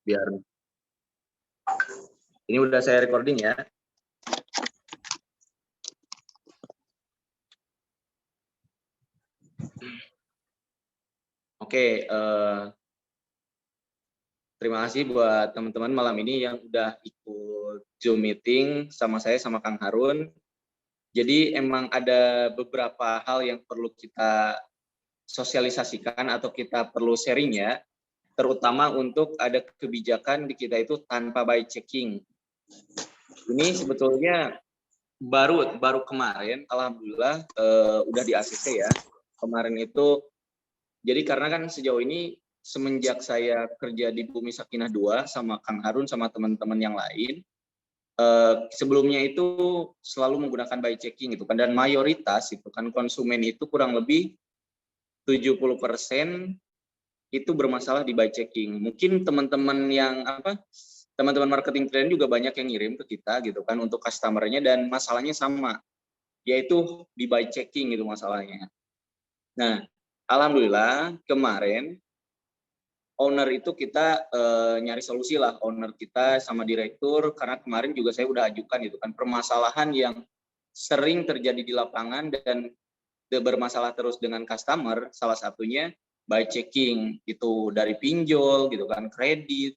Biar ini udah saya recording ya. Oke, terima kasih buat teman-teman malam ini yang udah ikut Zoom meeting sama saya sama Kang Harun. Jadi emang ada beberapa hal yang perlu kita sosialisasikan atau kita perlu sharing ya, terutama untuk ada kebijakan di kita itu tanpa by checking. Ini sebetulnya baru kemarin, alhamdulillah udah di ACC ya. Kemarin itu, jadi karena kan sejauh ini semenjak saya kerja di Bumi Sakinah 2 sama Kang Harun sama teman-teman yang lain, sebelumnya itu selalu menggunakan by checking gitu kan, dan mayoritas itu kan konsumen itu kurang lebih 70% itu bermasalah di by checking. Mungkin teman-teman yang teman-teman marketing trend juga banyak yang ngirim ke kita gitu kan untuk customer-nya, dan masalahnya sama, yaitu di by checking itu masalahnya. Nah, alhamdulillah kemarin owner itu kita nyari solusi lah, owner kita sama direktur, karena kemarin juga saya udah ajukan gitu kan permasalahan yang sering terjadi di lapangan dan bermasalah terus dengan customer, salah satunya by checking itu dari pinjol gitu kan, kredit,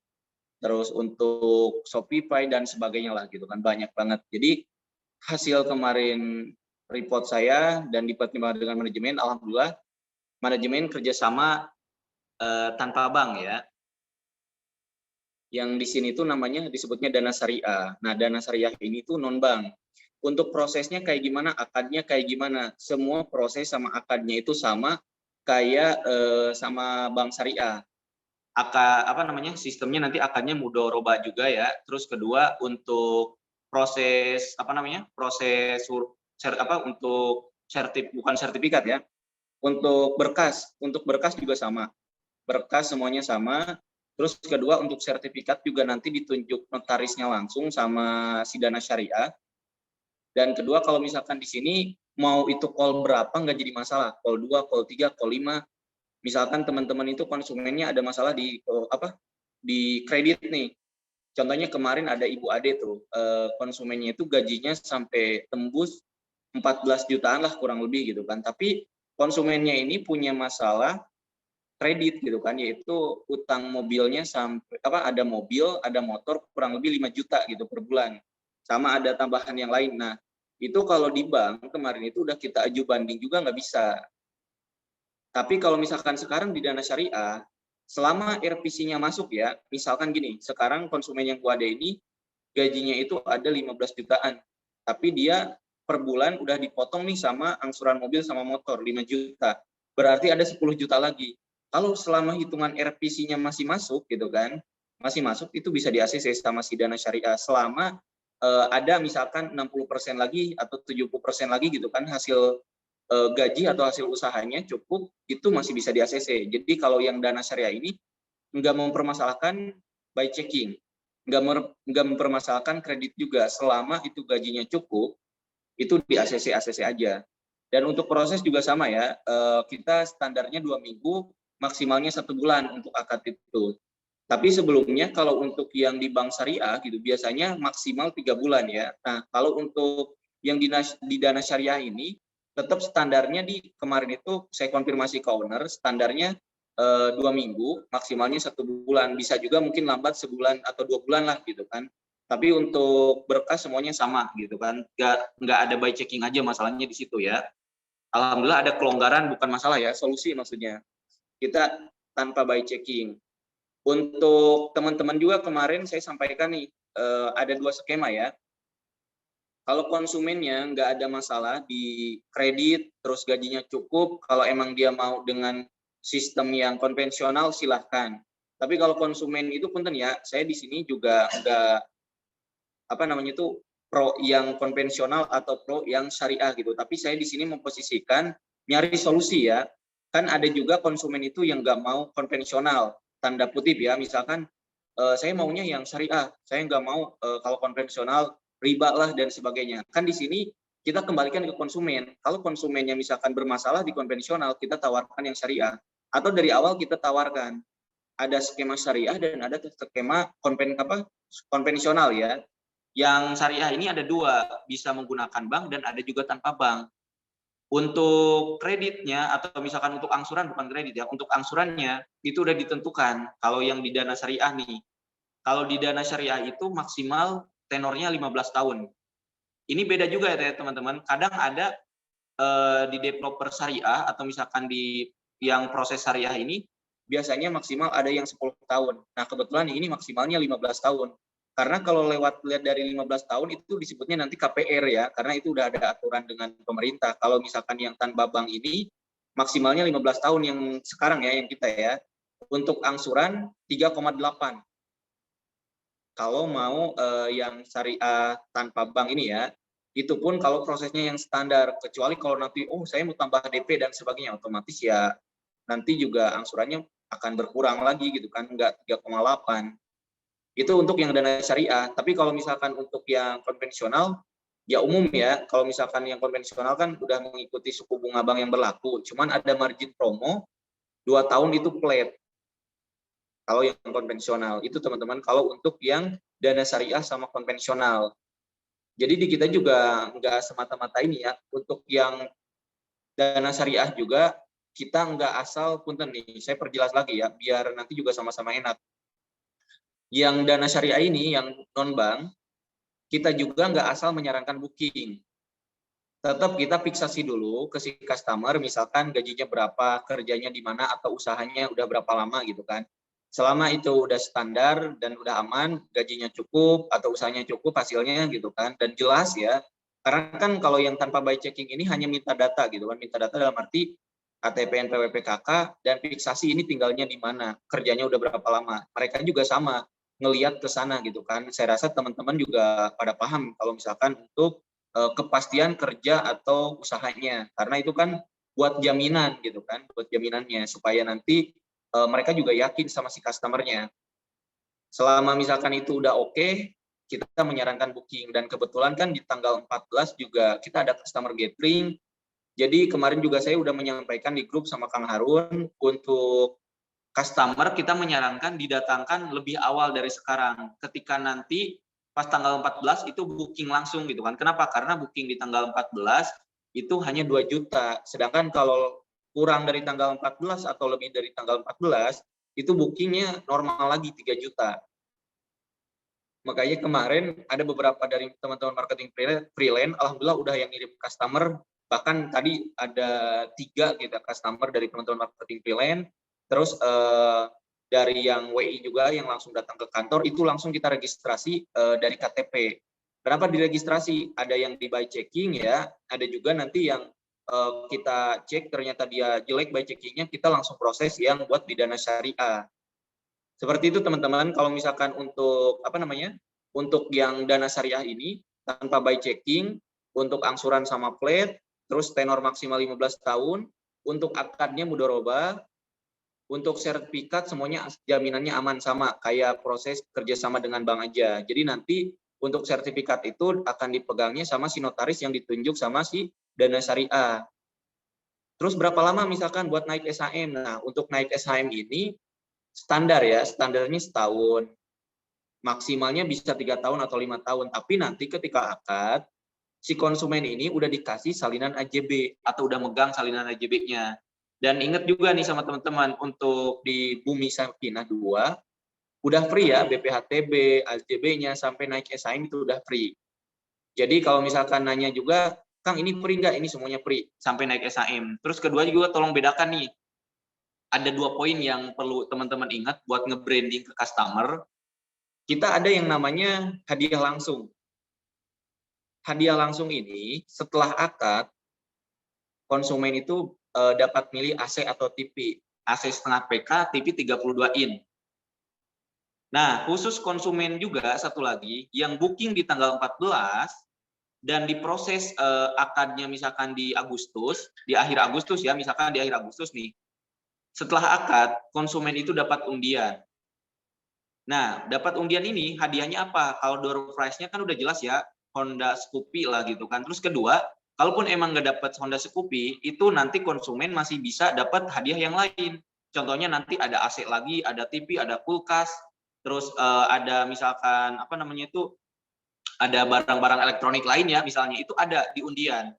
terus untuk Shopify dan sebagainya lah gitu kan, banyak banget. Jadi hasil kemarin report saya dan dipertimbangkan dengan manajemen, alhamdulillah manajemen kerjasama tanpa bank ya. Yang di sini tuh namanya disebutnya dana syariah. Nah, dana syariah ini tuh non bank. Untuk prosesnya kayak gimana, akadnya kayak gimana, semua proses sama akadnya itu sama kayak sama bank syariah. Sistemnya nanti akadnya mudoroba juga ya. Terus kedua untuk proses bukan sertifikat ya. Untuk berkas juga sama. Berkas semuanya sama. Terus kedua untuk sertifikat juga nanti ditunjuk notarisnya langsung sama si dana syariah. Dan kedua kalau misalkan di sini mau itu call berapa nggak jadi masalah. Call 2, call 3, call 5. Misalkan teman-teman itu konsumennya ada masalah di kredit nih. Contohnya kemarin ada Ibu Ade tuh, konsumennya itu gajinya sampai tembus 14 jutaan lah kurang lebih gitu kan. Tapi konsumennya ini punya masalah kredit gitu kan, yaitu utang mobilnya sampai ada mobil, ada motor kurang lebih 5 juta gitu per bulan. Sama ada tambahan yang lain. Nah, itu kalau di bank kemarin itu udah kita aju banding juga nggak bisa. Tapi kalau misalkan sekarang di dana syariah, selama RPC-nya masuk ya, misalkan gini, sekarang konsumen yang kuade ini gajinya itu ada 15 jutaan, tapi dia per bulan udah dipotong nih sama angsuran mobil sama motor 5 juta, berarti ada 10 juta lagi. Kalau selama hitungan RPC-nya masih masuk gitu kan, masih masuk, itu bisa di ACC sama si dana syariah selama ada misalkan 60% lagi atau 70% lagi gitu kan hasil gaji atau hasil usahanya cukup, itu masih bisa di ACC. Jadi kalau yang dana syariah ini nggak mempermasalahkan by checking, nggak mempermasalahkan kredit juga, selama itu gajinya cukup, itu di ACC aja. Dan untuk proses juga sama ya, kita standarnya 2 minggu, maksimalnya 1 bulan untuk akad itu. Tapi sebelumnya kalau untuk yang di bank syariah gitu biasanya maksimal 3 bulan ya. Nah, kalau untuk yang di dana syariah ini tetap standarnya di kemarin itu saya konfirmasi ke owner, standarnya 2 minggu, maksimalnya 1 bulan. Bisa juga mungkin lambat sebulan atau 2 bulan lah gitu kan. Tapi untuk berkas semuanya sama gitu kan. Nggak ada by checking aja masalahnya di situ ya. Alhamdulillah ada kelonggaran, bukan masalah ya, solusi maksudnya. Kita tanpa by checking. Untuk teman-teman juga kemarin saya sampaikan nih, ada 2 skema ya. Kalau konsumennya nggak ada masalah di kredit, terus gajinya cukup, kalau emang dia mau dengan sistem yang konvensional silahkan. Tapi kalau konsumen itu punten ya, saya di sini juga nggak pro yang konvensional atau pro yang syariah gitu. Tapi saya di sini memposisikan nyari solusi ya. Kan ada juga konsumen itu yang nggak mau konvensional, tanda kutip ya, misalkan saya maunya yang syariah, saya nggak mau kalau konvensional riba lah dan sebagainya. Kan di sini kita kembalikan ke konsumen. Kalau konsumennya misalkan bermasalah di konvensional, kita tawarkan yang syariah. Atau dari awal kita tawarkan, ada skema syariah dan ada skema konvensional ya. Yang syariah ini ada dua, bisa menggunakan bank dan ada juga tanpa bank. Untuk kreditnya atau misalkan untuk angsuran, bukan kredit ya, untuk angsurannya itu udah ditentukan. Kalau yang di dana syariah nih, kalau di dana syariah itu maksimal tenornya 15 tahun. Ini beda juga ya teman-teman. Kadang ada di developer syariah atau misalkan di yang proses syariah ini biasanya maksimal ada yang 10 tahun. Nah, kebetulan ini maksimalnya 15 tahun. Karena kalau lihat dari 15 tahun itu disebutnya nanti KPR ya, karena itu udah ada aturan dengan pemerintah. Kalau misalkan yang tanpa bank ini maksimalnya 15 tahun yang sekarang ya, yang kita ya. Untuk angsuran 3,8. Kalau mau yang syariah tanpa bank ini ya, itu pun kalau prosesnya yang standar, kecuali kalau nanti saya mau tambah DP dan sebagainya, otomatis ya nanti juga angsurannya akan berkurang lagi gitu kan, enggak 3,8. Itu untuk yang dana syariah. Tapi kalau misalkan untuk yang konvensional ya umum ya, kalau misalkan yang konvensional kan udah mengikuti suku bunga bank yang berlaku, cuman ada margin promo 2 tahun itu flat. Kalau yang konvensional itu teman-teman, kalau untuk yang dana syariah sama konvensional. Jadi di kita juga nggak semata-mata ini ya, untuk yang dana syariah juga kita nggak asal punten nih, saya perjelas lagi ya, biar nanti juga sama-sama enak. Yang dana syariah ini, yang non-bank, kita juga nggak asal menyarankan booking. Tetap kita fiksasi dulu ke si customer, misalkan gajinya berapa, kerjanya di mana, atau usahanya udah berapa lama gitu kan. Selama itu udah standar dan udah aman, gajinya cukup atau usahanya cukup hasilnya gitu kan, dan jelas ya. Karena kan kalau yang tanpa by checking ini hanya minta data gitu kan, minta data dalam arti KTP, NPWP, KK, dan fiksasi ini tinggalnya di mana, kerjanya udah berapa lama. Mereka juga sama, ngelihat ke sana gitu kan. Saya rasa teman-teman juga pada paham kalau misalkan untuk kepastian kerja atau usahanya, karena itu kan buat jaminan gitu kan, buat jaminannya supaya nanti mereka juga yakin sama si customernya. Selama misalkan itu udah oke, kita menyarankan booking. Dan kebetulan kan di tanggal 14 juga kita ada customer gathering. Jadi kemarin juga saya udah menyampaikan di grup sama Kang Harun, untuk customer kita menyarankan didatangkan lebih awal dari sekarang. Ketika nanti pas tanggal 14 itu booking langsung gitu kan. Kenapa? Karena booking di tanggal 14 itu hanya 2 juta. Sedangkan kalau kurang dari tanggal 14 atau lebih dari tanggal 14, itu bookingnya normal lagi 3 juta. Makanya kemarin ada beberapa dari teman-teman marketing freelance, alhamdulillah udah yang ngirim customer, bahkan tadi ada 3 gitu customer dari teman-teman marketing freelance, terus dari yang WI juga yang langsung datang ke kantor, itu langsung kita registrasi dari KTP. Kenapa diregistrasi? Ada yang di by checking ya, ada juga nanti yang kita cek ternyata dia jelek by checkingnya, kita langsung proses yang buat di dana syariah. Seperti itu teman-teman. Kalau misalkan untuk untuk yang dana syariah ini tanpa by checking, untuk angsuran sama flat, terus tenor maksimal 15 tahun, untuk akadnya mudharabah, untuk sertifikat semuanya jaminannya aman sama kayak proses kerjasama dengan bank aja. Jadi nanti untuk sertifikat itu akan dipegangnya sama si notaris yang ditunjuk sama si dana syariah. Terus berapa lama misalkan buat naik SHM? Nah, untuk naik SHM ini standar ya, standarnya setahun. Maksimalnya bisa 3 tahun atau 5 tahun. Tapi nanti ketika akad, si konsumen ini udah dikasih salinan AJB atau udah megang salinan AJB-nya. Dan ingat juga nih sama teman-teman, untuk di Bumi Sakinah 2, udah free ya, BPHTB, AJB-nya, sampai naik SHM itu udah free. Jadi kalau misalkan nanya juga, Kang ini free nggak? Ini semuanya free, sampai naik SHM. Terus kedua juga tolong bedakan nih, ada 2 poin yang perlu teman-teman ingat buat nge-branding ke customer. Kita ada yang namanya hadiah langsung. Hadiah langsung ini setelah akad, konsumen itu dapat milih AC atau TV. AC setengah PK, TV 32 in. Nah, khusus konsumen juga satu lagi, yang booking di tanggal 14 dan diproses akadnya misalkan di Agustus, di akhir Agustus ya, misalkan di akhir Agustus nih, setelah akad, konsumen itu dapat undian. Nah, dapat undian ini hadiahnya apa? Kalau door prize-nya kan udah jelas ya, Honda Scoopy lah gitu kan. Terus kedua, kalaupun emang nggak dapat Honda Scoopy, itu nanti konsumen masih bisa dapat hadiah yang lain. contohnya nanti ada AC lagi, ada TV, ada kulkas, terus ada misalkan apa namanya itu, ada barang-barang elektronik lainnya misalnya, itu ada di undian.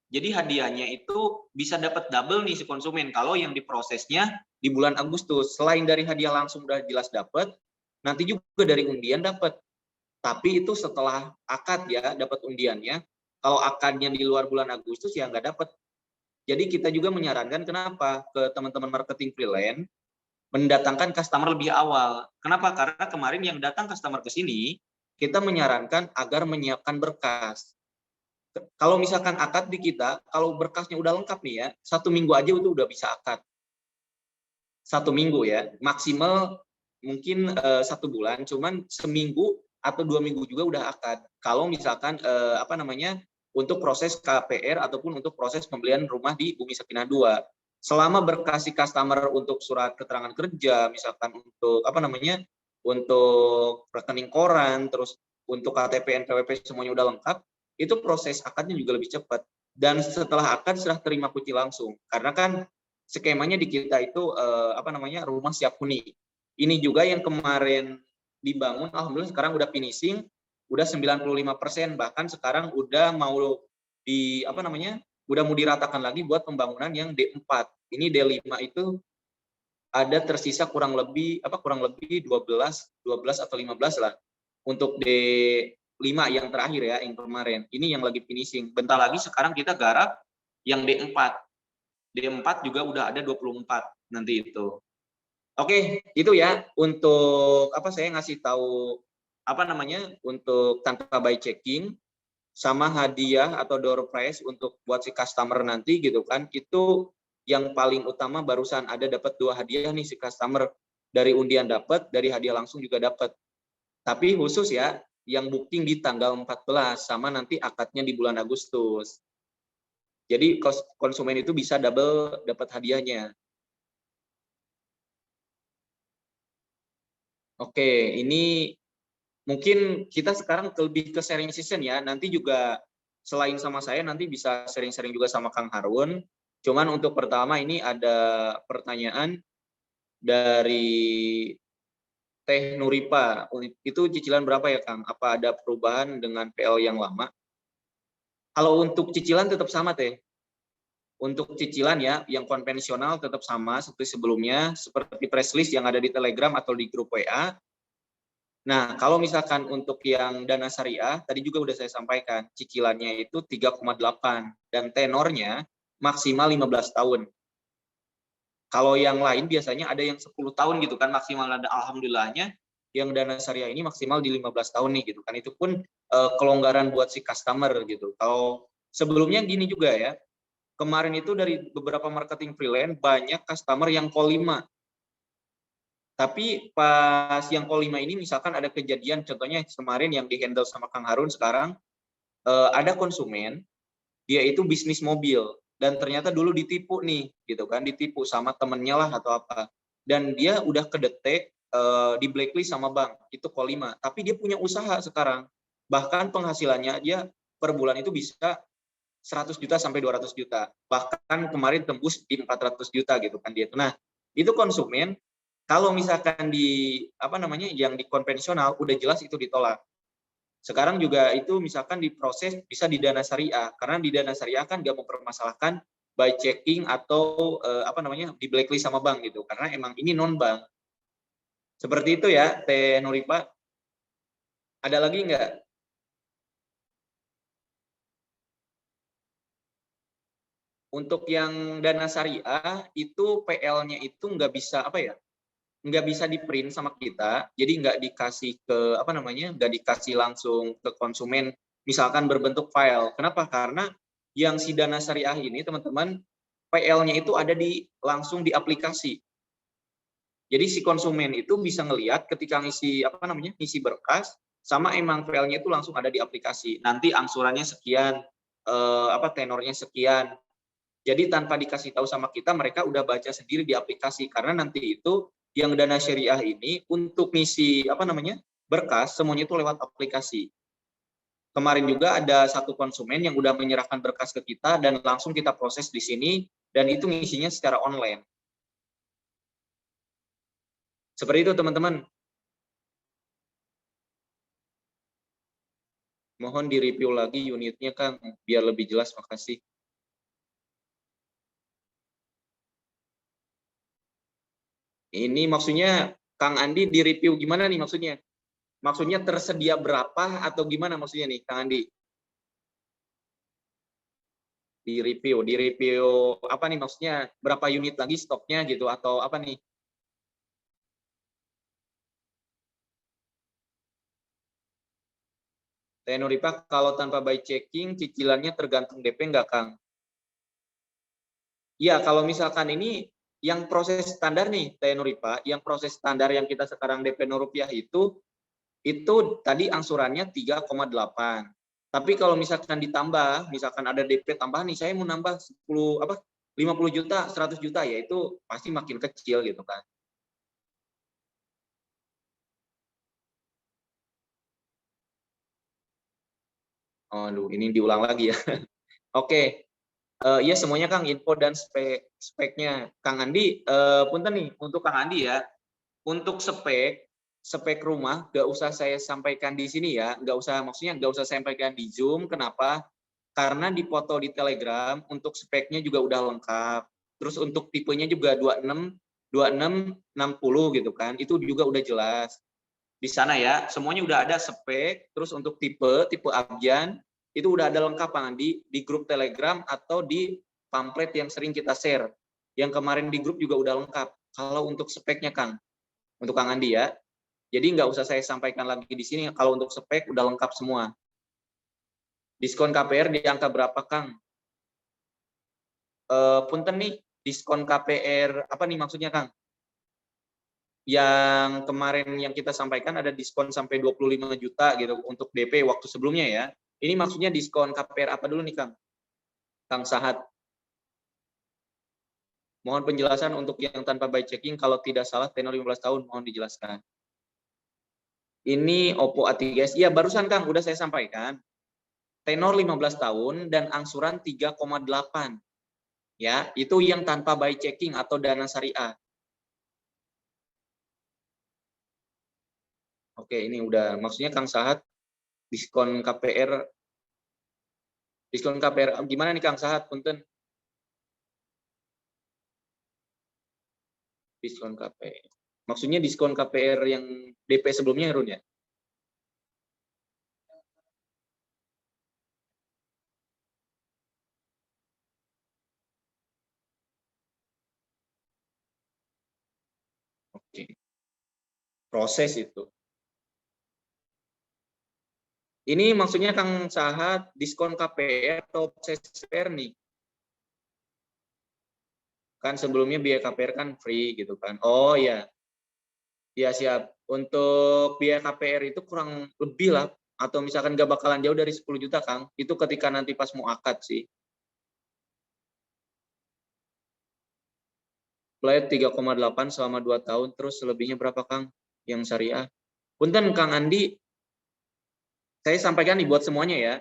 Jadi hadiahnya itu bisa dapat double nih si konsumen kalau yang diprosesnya di bulan Agustus. Selain dari hadiah langsung udah jelas dapat, nanti juga dari undian dapat. Tapi itu setelah akad ya dapat undiannya. Kalau akadnya di luar bulan Agustus ya nggak dapat. Jadi kita juga menyarankan kenapa ke teman-teman marketing freelance mendatangkan customer lebih awal. Kenapa? Karena kemarin yang datang customer ke sini, kita menyarankan agar menyiapkan berkas. Kalau misalkan akad di kita, kalau berkasnya udah lengkap nih ya, 1 minggu aja itu udah bisa akad. 1 minggu ya, maksimal mungkin 1 bulan, cuman seminggu atau 2 minggu juga udah akad. Kalau misalkan apa namanya untuk proses KPR ataupun untuk proses pembelian rumah di Bumi Sakinah 2. Selama berkasih customer untuk surat keterangan kerja, misalkan untuk apa namanya, untuk rekening koran, terus untuk KTP, NPWP semuanya udah lengkap, itu proses akadnya juga lebih cepat. Dan setelah akad serah terima kunci langsung. Karena kan skemanya di kita itu apa namanya rumah siap huni. Ini juga yang kemarin dibangun, alhamdulillah sekarang udah finishing, udah 95%, bahkan sekarang udah mau di apa namanya udah mau diratakan lagi buat pembangunan yang D4. Ini D5 itu ada tersisa kurang lebih 12 atau 15 lah untuk D5 yang terakhir ya, yang kemarin. Ini yang lagi finishing. Bentar lagi sekarang kita garap yang D4. D4 juga udah ada 24 nanti itu. Oke, itu ya untuk apa saya ngasih tahu apa namanya untuk tanpa by checking sama hadiah atau door prize untuk buat si customer nanti gitu kan. Itu yang paling utama barusan ada dapat 2 hadiah nih si customer. Dari undian dapat, dari hadiah langsung juga dapat. Tapi khusus ya yang booking di tanggal 14 sama nanti akadnya di bulan Agustus. Jadi konsumen itu bisa double dapat hadiahnya. Oke, ini mungkin kita sekarang lebih ke sharing session ya. Nanti juga selain sama saya nanti bisa sharing-sharing juga sama Kang Harun. Cuman untuk pertama ini ada pertanyaan dari Teh Nuripa. Itu cicilan berapa ya Kang? Apa ada perubahan dengan PL yang lama? Kalau untuk cicilan tetap sama Teh. Untuk cicilan ya, yang konvensional tetap sama seperti sebelumnya, seperti press list yang ada di Telegram atau di grup WA. Nah, kalau misalkan untuk yang dana syariah, tadi juga udah saya sampaikan, cicilannya itu 3,8 dan tenornya maksimal 15 tahun. Kalau yang lain biasanya ada yang 10 tahun gitu kan maksimal, ada alhamdulillahnya yang dana syariah ini maksimal di 15 tahun nih gitu kan. Itu pun kelonggaran buat si customer gitu. Kalau sebelumnya gini juga ya, kemarin itu dari beberapa marketing freelance banyak customer yang call 5. Tapi pas yang call 5 ini misalkan ada kejadian, contohnya kemarin yang di-handle sama Kang Harun sekarang, ada konsumen, dia itu bisnis mobil, dan ternyata dulu ditipu nih, gitu kan, ditipu sama temennya lah atau apa. Dan dia udah kedetek, di blacklist sama bank, itu call 5. Tapi dia punya usaha sekarang. Bahkan penghasilannya dia per bulan itu bisa 100 juta sampai 200 juta. Bahkan kemarin tembus di 400 juta gitu kan dia. Nah, itu konsumen kalau misalkan di apa namanya yang di konvensional udah jelas itu ditolak. Sekarang juga itu misalkan diproses bisa di dana syariah, karena di dana syariah kan nggak mempermasalahkan by checking atau apa namanya di blacklist sama bank gitu, karena emang ini non bank. Seperti itu ya, Teh Nuripa. Ada lagi nggak? Untuk yang dana syariah itu PL-nya itu nggak bisa apa ya? Nggak bisa di print sama kita, jadi nggak dikasih ke apa namanya, nggak dikasih langsung ke konsumen, misalkan berbentuk file. Kenapa? Karena yang si dana syariah ini teman-teman PL-nya itu ada di langsung di aplikasi. Jadi si konsumen itu bisa ngelihat ketika ngisi apa namanya, ngisi berkas sama emang PL-nya itu langsung ada di aplikasi. Nanti angsurannya sekian, apa tenornya sekian. Jadi tanpa dikasih tahu sama kita, mereka udah baca sendiri di aplikasi. Karena nanti itu yang dana syariah ini untuk ngisi apa namanya berkas semuanya itu lewat aplikasi. Kemarin juga ada satu konsumen yang udah menyerahkan berkas ke kita dan langsung kita proses di sini dan itu ngisinya secara online. Seperti itu teman-teman. Mohon di-review lagi unitnya Kang, biar lebih jelas, makasih. Ini maksudnya Kang Andi di-review gimana nih maksudnya? Maksudnya tersedia berapa atau gimana maksudnya nih Kang Andi? Di review apa nih maksudnya, berapa unit lagi stoknya gitu atau apa nih? Tenoripa kalau tanpa by checking cicilannya tergantung DP nggak Kang? Iya, kalau misalkan ini yang proses standar nih Tenoripa, yang proses standar yang kita sekarang DP rupiah itu tadi angsurannya 3,8. Tapi kalau misalkan ditambah, misalkan ada DP tambah nih, saya mau nambah 10 apa 50 juta, 100 juta ya itu pasti makin kecil gitu kan. Aduh, ini diulang lagi ya. Oke, ya semuanya Kang, info dan speknya. Kang Andi, punten nih untuk Kang Andi ya. Untuk spek rumah nggak usah saya sampaikan di sini ya, nggak usah, maksudnya nggak usah sampaikan di Zoom. Kenapa? Karena di foto di Telegram untuk speknya juga udah lengkap. Terus untuk tipenya juga 26 60 gitu kan, itu juga udah jelas di sana ya. Semuanya udah ada spek. Terus untuk tipe Abjan itu udah ada lengkap Kang Andi di grup Telegram atau di pamflet yang sering kita share. Yang kemarin di grup juga udah lengkap. Kalau untuk speknya Kang, untuk Kang Andi ya. Jadi nggak usah saya sampaikan lagi di sini. Kalau untuk spek udah lengkap semua. Diskon KPR di angka berapa Kang? Punten nih, diskon KPR apa nih maksudnya Kang? Yang kemarin yang kita sampaikan ada diskon sampai 25 juta gitu untuk DP waktu sebelumnya ya. Ini maksudnya diskon KPR apa dulu nih Kang? Kang Sahat. Mohon penjelasan untuk yang tanpa by checking, kalau tidak salah tenor 15 tahun, mohon dijelaskan. Ini Oppo A3s. Iya, barusan Kang, udah saya sampaikan. Tenor 15 tahun dan angsuran 3,8. Ya, itu yang tanpa by checking atau dana syariah. Oke, ini udah maksudnya Kang Sahat diskon KPR gimana nih Kang Sahat? Punten. Diskon KPR. Maksudnya diskon KPR yang DP sebelumnya Run ya? Oke. Proses itu. Ini maksudnya Kang Sahat diskon KPR atau proses KPR nih? Kan sebelumnya biaya KPR kan free gitu kan. Oh ya. Ya siap. Untuk biaya KPR itu kurang lebih lah, atau misalkan nggak bakalan jauh dari 10 juta Kang. Itu ketika nanti pas mau akad sih. Flat 3,8 selama 2 tahun, terus selebihnya berapa Kang? Yang syariah. Punten Kang Andi, saya sampaikan nih buat semuanya ya.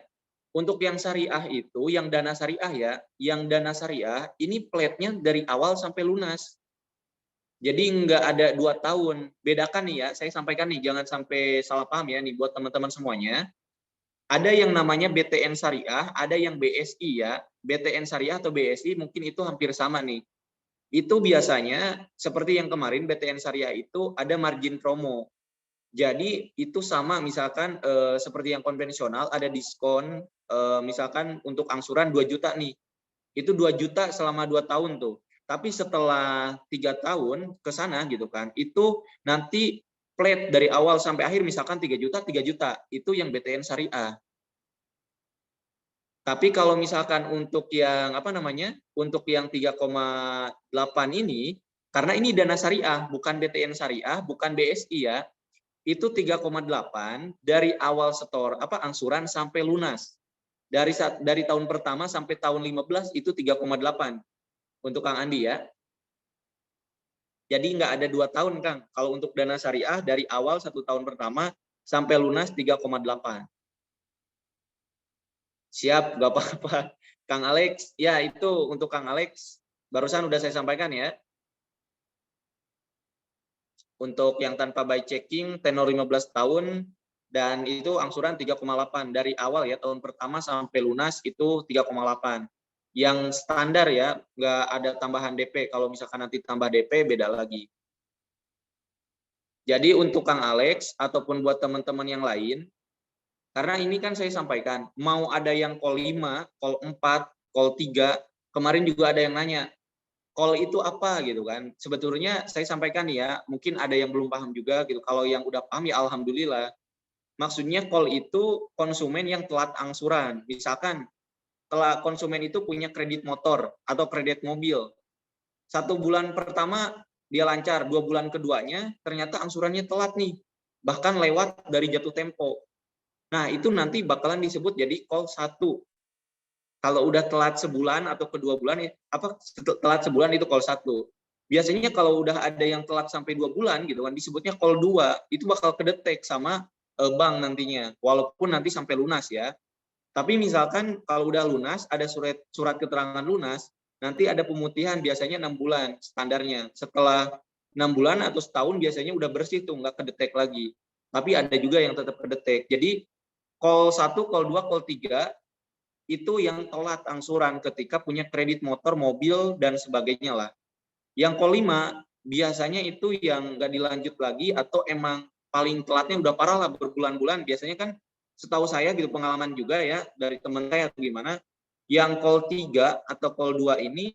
Untuk yang syariah itu, yang dana syariah ya, yang dana syariah ini platnya dari awal sampai lunas. Jadi nggak ada 2 tahun. Bedakan nih ya, saya sampaikan nih, jangan sampai salah paham ya nih buat teman-teman semuanya. Ada yang namanya BTN Syariah, ada yang BSI ya. BTN Syariah atau BSI mungkin itu hampir sama nih. Itu biasanya seperti yang kemarin BTN Syariah itu ada margin promo. Jadi itu sama misalkan seperti yang konvensional ada diskon misalkan untuk angsuran 2 juta nih. Itu 2 juta selama 2 tahun tuh. Tapi setelah 3 tahun ke sana gitu kan, itu nanti flat dari awal sampai akhir misalkan 3 juta, 3 juta. Itu yang BTN Syariah. Tapi kalau misalkan untuk yang apa namanya? Untuk yang 3,8 ini karena ini dana syariah, bukan BTN Syariah, bukan BSI ya. Itu 3,8 dari awal setor apa angsuran sampai lunas. Dari tahun pertama sampai tahun 15 itu 3,8 untuk Kang Andi ya. Jadi nggak ada 2 tahun Kang. Kalau untuk dana syariah dari awal 1 tahun pertama sampai lunas 3,8. Siap, nggak apa-apa. Kang Alex, ya itu untuk Kang Alex, barusan udah saya sampaikan ya. Untuk yang tanpa by checking tenor 15 tahun dan itu angsuran 3,8 dari awal ya, tahun pertama sampai lunas itu 3,8. Yang standar ya, nggak ada tambahan DP. Kalau misalkan nanti tambah DP beda lagi. Jadi untuk Kang Alex ataupun buat teman-teman yang lain, karena ini kan saya sampaikan, mau ada yang call 5, call 4, call 3, kemarin juga ada yang nanya, call itu apa gitu kan. Sebetulnya saya sampaikan ya, mungkin ada yang belum paham juga gitu. Kalau yang udah paham ya alhamdulillah. Maksudnya call itu konsumen yang telat angsuran. Misalkan telah konsumen itu punya kredit motor atau kredit mobil. 1 bulan pertama dia lancar, 2 bulan keduanya ternyata angsurannya telat nih. Bahkan lewat dari jatuh tempo. Nah, itu nanti bakalan disebut jadi call 1. Kalau udah telat sebulan atau kedua bulan, telat sebulan itu call 1. Biasanya kalau udah ada yang telat sampai 2 bulan gitu kan, disebutnya call 2, itu bakal kedetek sama bank nantinya, walaupun nanti sampai lunas ya. Tapi misalkan kalau udah lunas, ada surat keterangan lunas, nanti ada pemutihan biasanya 6 bulan standarnya. Setelah 6 bulan atau setahun biasanya udah bersih tuh, nggak kedetek lagi. Tapi ada juga yang tetap kedetek. Jadi call 1, call 2, call 3 itu yang telat angsuran ketika punya kredit motor, mobil, dan sebagainya lah. Yang call 5 biasanya itu yang nggak dilanjut lagi atau emang paling telatnya udah parah lah berbulan-bulan. Biasanya kan setahu saya gitu pengalaman juga ya dari teman saya atau gimana, yang call 3 atau call 2 ini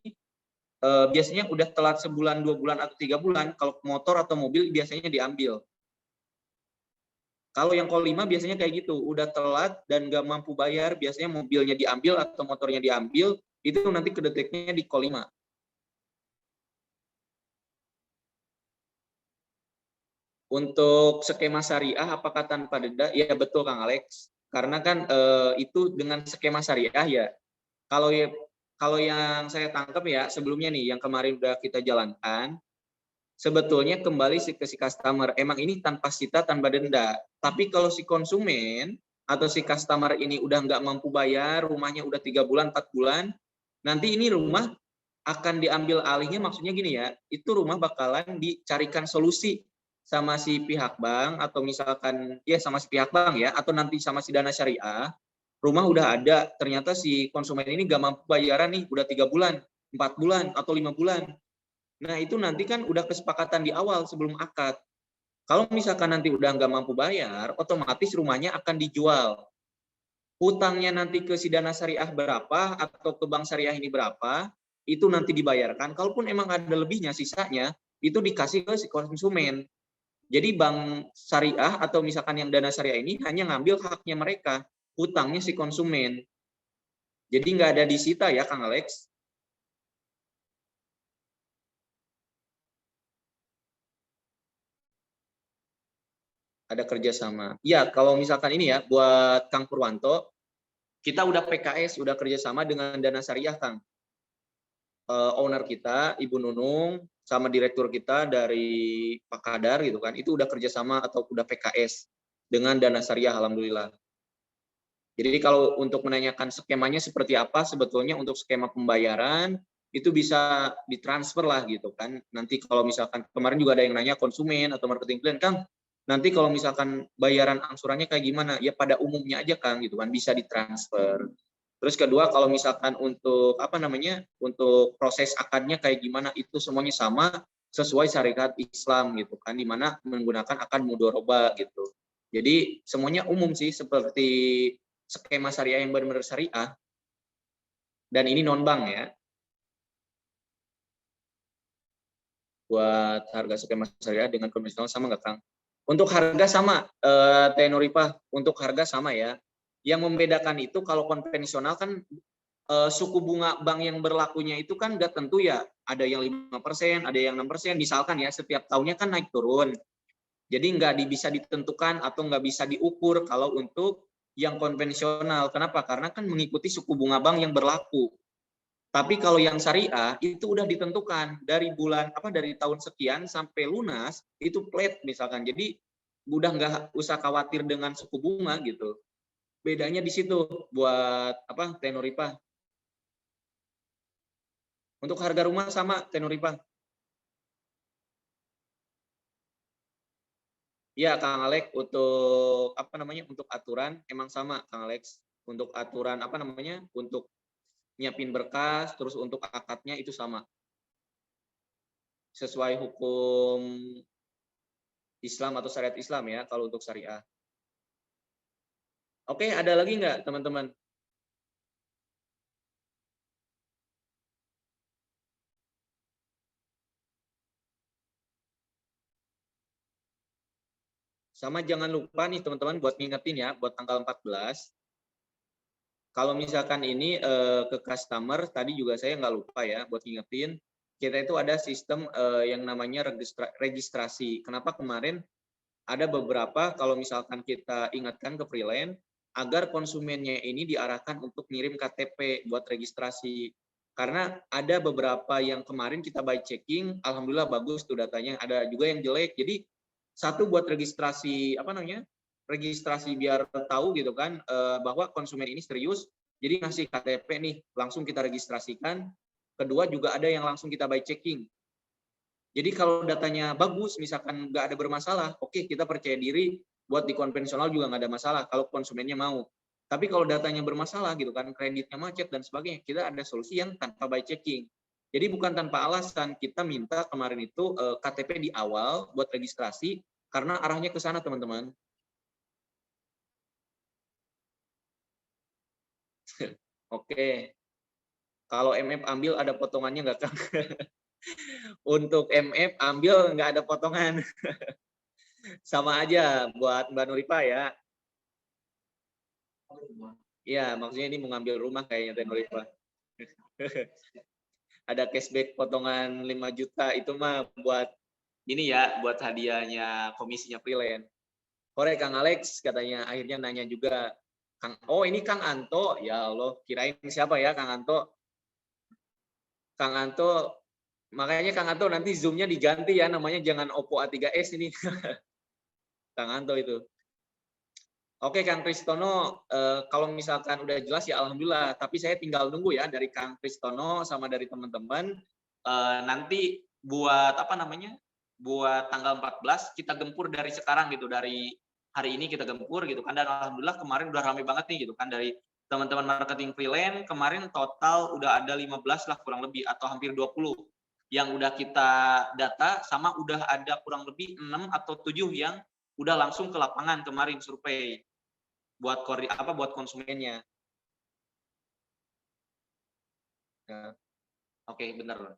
biasanya udah telat sebulan, 2 bulan, atau 3 bulan, kalau motor atau mobil biasanya diambil. Kalau yang call 5 biasanya kayak gitu, udah telat dan nggak mampu bayar, biasanya mobilnya diambil atau motornya diambil, itu nanti kedeteknya di call 5. Untuk skema syariah apakah tanpa denda? Ya betul Kang Alex. Karena kan itu dengan skema syariah ya. Kalau ya, kalau yang saya tangkap ya sebelumnya nih yang kemarin udah kita jalankan, sebetulnya kembali ke si customer. Emang ini tanpa sita, tanpa denda. Tapi kalau si konsumen atau si customer ini udah nggak mampu bayar, rumahnya udah 3 bulan, 4 bulan, nanti ini rumah akan diambil alihnya, maksudnya gini ya, itu rumah bakalan dicarikan solusi sama si pihak bank atau misalkan ya sama si pihak bank ya, atau nanti sama si dana syariah, rumah udah ada, ternyata si konsumen ini nggak mampu bayaran nih, udah 3 bulan, 4 bulan, atau 5 bulan. Nah, itu nanti kan udah kesepakatan di awal sebelum akad. Kalau misalkan nanti udah nggak mampu bayar, otomatis rumahnya akan dijual. Hutangnya nanti ke si dana syariah berapa atau ke bank syariah ini berapa, itu nanti dibayarkan. Kalaupun emang ada lebihnya, sisanya, itu dikasih ke si konsumen. Jadi bank syariah atau misalkan yang dana syariah ini hanya ngambil haknya mereka, hutangnya si konsumen. Jadi nggak ada disita ya, Kang Alex. Ada kerjasama. Ya, kalau misalkan ini ya, buat Kang Purwanto, kita udah PKS, udah kerjasama dengan Dana Syariah, Kang. Owner kita, Ibu Nunung, sama direktur kita dari Pak Kadar gitu kan, itu udah kerjasama atau udah PKS dengan Dana Syariah, alhamdulillah. Jadi kalau untuk menanyakan skemanya seperti apa, sebetulnya untuk skema pembayaran itu bisa ditransfer lah gitu kan. Nanti kalau misalkan kemarin juga ada yang nanya konsumen atau marketing plan, Kang, nanti kalau misalkan bayaran angsurannya kayak gimana? Ya pada umumnya aja Kang gitu kan, bisa ditransfer. Terus kedua kalau misalkan untuk apa namanya? Untuk proses akadnya kayak gimana, itu semuanya sama sesuai syariat Islam gitu kan, di mana menggunakan akad mudoroba gitu. Jadi semuanya umum sih, seperti skema syariah yang benar-benar syariah, dan ini non bank ya. Buat harga skema syariah dengan konvensional sama nggak Kang? Untuk harga sama, Tenoripa, untuk harga sama ya. Yang membedakan itu kalau konvensional kan suku bunga bank yang berlakunya itu kan nggak tentu ya. Ada yang 5%, ada yang 6%, misalkan ya, setiap tahunnya kan naik turun. Jadi nggak bisa ditentukan atau nggak bisa diukur kalau untuk yang konvensional. Kenapa? Karena kan mengikuti suku bunga bank yang berlaku. Tapi kalau yang syariah itu udah ditentukan dari bulan dari tahun sekian sampai lunas itu flat misalkan. Jadi udah nggak usah khawatir dengan suku bunga gitu. Bedanya di situ buat Tenoripa. Untuk harga rumah sama Tenoripa. Ya, Kang Alex, untuk apa namanya? Untuk aturan emang sama, Kang Alex. Untuk aturan apa namanya? Untuk nyiapin berkas, terus untuk akadnya itu sama. Sesuai hukum Islam atau syariat Islam ya, kalau untuk syariah. Oke, ada lagi nggak teman-teman? Sama jangan lupa nih teman-teman buat ngingetin ya, buat tanggal 14. Kalau misalkan ini ke customer, tadi juga saya nggak lupa ya buat ngingetin, kita itu ada sistem yang namanya registrasi. Kenapa kemarin ada beberapa kalau misalkan kita ingatkan ke freelance, agar konsumennya ini diarahkan untuk ngirim KTP buat registrasi. Karena ada beberapa yang kemarin kita by checking, alhamdulillah bagus tuh datanya. Ada juga yang jelek. Jadi satu buat registrasi apa namanya? Registrasi biar tahu gitu kan bahwa konsumen ini serius. Jadi ngasih KTP nih, langsung kita registrasikan. Kedua juga ada yang langsung kita by checking. Jadi kalau datanya bagus, misalkan nggak ada bermasalah, oke kita percaya diri buat di konvensional juga nggak ada masalah kalau konsumennya mau. Tapi kalau datanya bermasalah gitu kan, kreditnya macet dan sebagainya, kita ada solusi yang tanpa by checking. Jadi bukan tanpa alasan kita minta kemarin itu KTP di awal buat registrasi karena arahnya ke sana teman-teman. Oke, kalau MF ambil ada potongannya nggak Kang? Untuk MF ambil nggak ada potongan. Sama aja buat Mbak Nuripa ya. Iya, maksudnya ini mengambil rumah kayaknya Teh Nuripa. Ada cashback potongan 5 juta itu mah buat ini ya, buat hadiahnya komisinya freelance. Korek Kang Alex katanya akhirnya nanya juga. Kang, oh ini Kang Anto, ya Allah, kirain siapa ya Kang Anto? Kang Anto, makanya Kang Anto nanti zoomnya diganti ya, namanya jangan Oppo A3s ini. Kang Anto itu. Oke Kang Kristono, kalau misalkan udah jelas ya alhamdulillah, tapi saya tinggal nunggu ya dari Kang Kristono sama dari teman-teman. Nanti buat apa namanya? Buat tanggal 14 kita gempur dari sekarang gitu, dari hari ini kita gempur gitu kan, dan alhamdulillah kemarin udah rame banget nih gitu kan, dari teman-teman marketing freelance kemarin total udah ada 15 lah kurang lebih atau hampir 20 yang udah kita data, sama udah ada kurang lebih 6 atau 7 yang udah langsung ke lapangan kemarin survei buat buat konsumennya. Nah, oke, benar.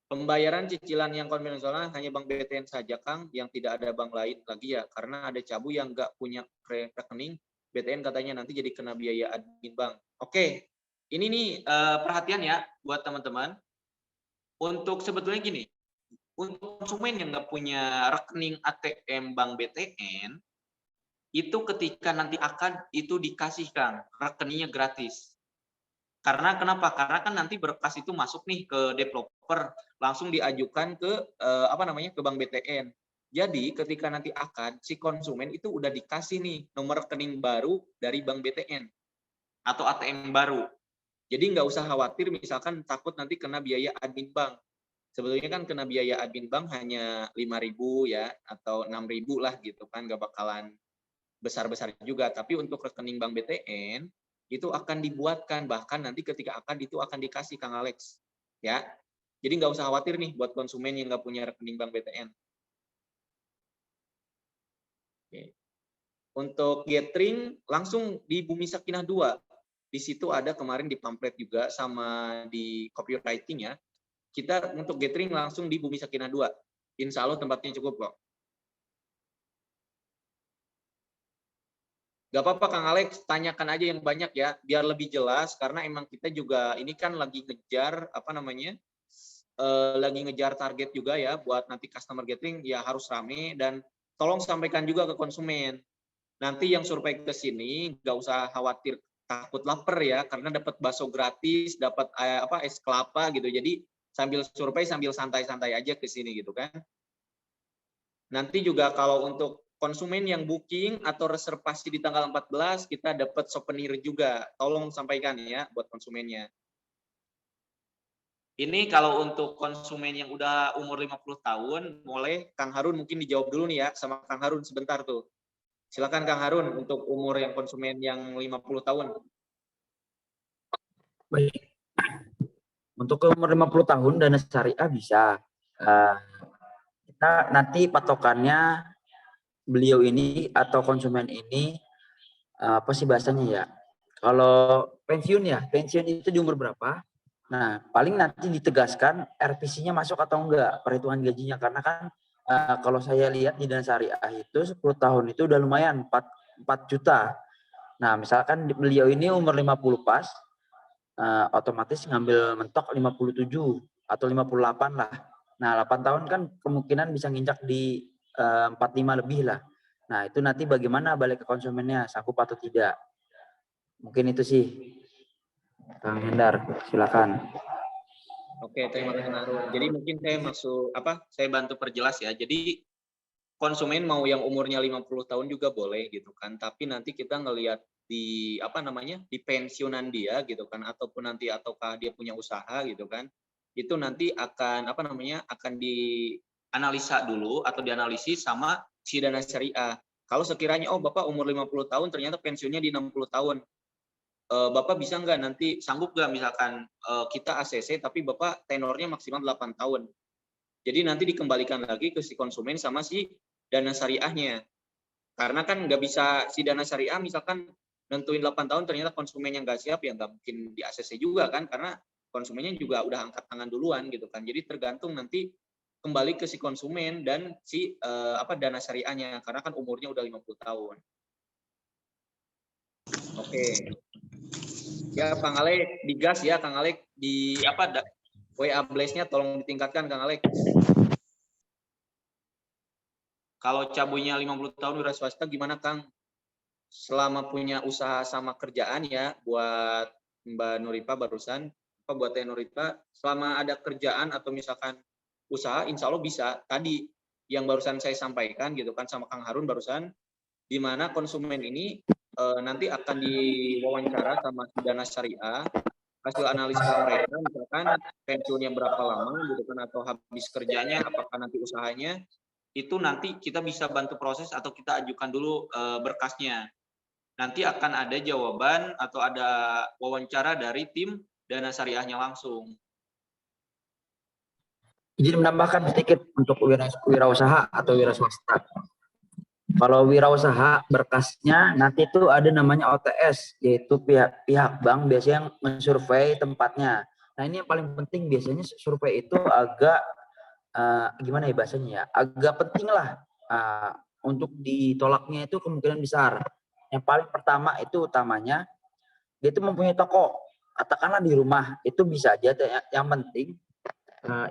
Pembayaran cicilan yang konvensional hanya Bank BTN saja, Kang, yang tidak ada bank lain lagi ya, karena ada cabu yang nggak punya rekening BTN katanya nanti jadi kena biaya admin bank. Oke, ini nih perhatian ya buat teman-teman. Untuk sebetulnya gini, untuk konsumen yang nggak punya rekening ATM Bank BTN, itu ketika nanti akan itu dikasih Kang, rekeningnya gratis. Karena kenapa? Karena kan nanti berkas itu masuk nih ke developer, langsung diajukan ke apa namanya? Ke Bank BTN. Jadi ketika nanti akad, si konsumen itu udah dikasih nih nomor rekening baru dari Bank BTN atau ATM baru. Jadi nggak usah khawatir misalkan takut nanti kena biaya admin bank. Sebetulnya kan kena biaya admin bank hanya 5.000 ya atau 6.000 lah gitu kan, nggak bakalan besar-besar juga. Tapi untuk rekening Bank BTN itu akan dibuatkan, bahkan nanti ketika akan itu akan dikasih Kang Alex ya. Jadi nggak usah khawatir nih buat konsumen yang nggak punya rekening Bank BTN. Oke. Untuk gathering langsung di Bumi Sakinah 2. Di situ ada kemarin di pamflet juga sama di copywriting ya. Kita untuk gathering langsung di Bumi Sakinah 2. Insya Allah tempatnya cukup kok. Gak apa-apa Kang Alex, tanyakan aja yang banyak ya, biar lebih jelas karena emang kita juga ini kan lagi ngejar apa namanya, lagi ngejar target juga ya buat nanti customer gathering ya harus rame, dan tolong sampaikan juga ke konsumen. Nanti yang survei ke sini nggak usah khawatir takut lapar ya, karena dapat bakso gratis, dapat apa es kelapa gitu. Jadi sambil survei sambil santai-santai aja ke sini gitu kan. Nanti juga kalau untuk konsumen yang booking atau reservasi di tanggal 14, kita dapat souvenir juga. Tolong sampaikan ya buat konsumennya. Ini kalau untuk konsumen yang udah umur 50 tahun, boleh Kang Harun mungkin dijawab dulu nih ya, sama Kang Harun sebentar tuh. Silakan Kang Harun untuk umur yang konsumen yang 50 tahun. Baik. Untuk umur 50 tahun dana syariah bisa. Kita nanti patokannya beliau ini atau konsumen ini apa sih bahasanya ya? Kalau pensiun ya, pensiun itu di umur berapa? Nah, paling nanti ditegaskan RPC-nya masuk atau enggak, perhitungan gajinya. Karena kan kalau saya lihat di dana syariah itu 10 tahun itu udah lumayan, 4 juta. Nah, misalkan beliau ini umur 50 pas, otomatis ngambil mentok 57 atau 58 lah. Nah, 8 tahun kan kemungkinan bisa nginjak di 45 lebih lah. Nah, itu nanti bagaimana balik ke konsumennya, sanggup atau tidak. Mungkin itu sih. Kang Hendar, silakan. Oke, terima kasih Kang Harun. Jadi mungkin saya bantu perjelas ya. Jadi konsumen mau yang umurnya 50 tahun juga boleh gitu kan, tapi nanti kita ngelihat di di pensiunan dia gitu kan, ataupun nanti ataukah dia punya usaha gitu kan, itu nanti akan akan dianalisa dulu atau dianalisis sama si dana syariah. Kalau sekiranya Bapak umur 50 tahun ternyata pensiunnya di 60 tahun. Bapak bisa nggak nanti sanggup nggak misalkan kita ACC tapi Bapak tenornya maksimal 8 tahun. Jadi nanti dikembalikan lagi ke si konsumen sama si dana syariahnya. Karena kan nggak bisa si dana syariah misalkan nentuin 8 tahun ternyata konsumennya nggak siap, ya nggak mungkin di ACC juga kan, karena konsumennya juga udah angkat tangan duluan gitu kan. Jadi tergantung nanti kembali ke si konsumen dan si dana syariahnya, karena kan umurnya udah 50 tahun. Oke. Ya Kang Alek digas ya, Kang Alek di WA Blaze-nya tolong ditingkatkan Kang Alek. Kalau cabuynya 50 tahun wira swasta gimana Kang? Selama punya usaha sama kerjaan ya, buat Mbak Nuripa barusan, buat Teh Nuripa, selama ada kerjaan atau misalkan usaha, insya Allah bisa. Tadi yang barusan saya sampaikan gitu kan sama Kang Harun barusan, di mana konsumen ini nanti akan diwawancara sama dana syariah, hasil analisa mereka, misalkan pensiunnya berapa lama gitu kan, atau habis kerjanya, apakah nanti usahanya, itu nanti kita bisa bantu proses atau kita ajukan dulu berkasnya. Nanti akan ada jawaban atau ada wawancara dari tim dana syariahnya langsung. Izin menambahkan sedikit untuk wirausaha atau wira swasta. Kalau wirausaha berkasnya nanti itu ada namanya OTS, yaitu pihak bank biasanya yang mensurvei tempatnya. Nah ini yang paling penting, biasanya survei itu agak gimana ya bahasanya ya, agak penting lah untuk ditolaknya itu kemungkinan besar. Yang paling pertama itu utamanya dia itu mempunyai toko, katakanlah di rumah itu bisa aja. Yang penting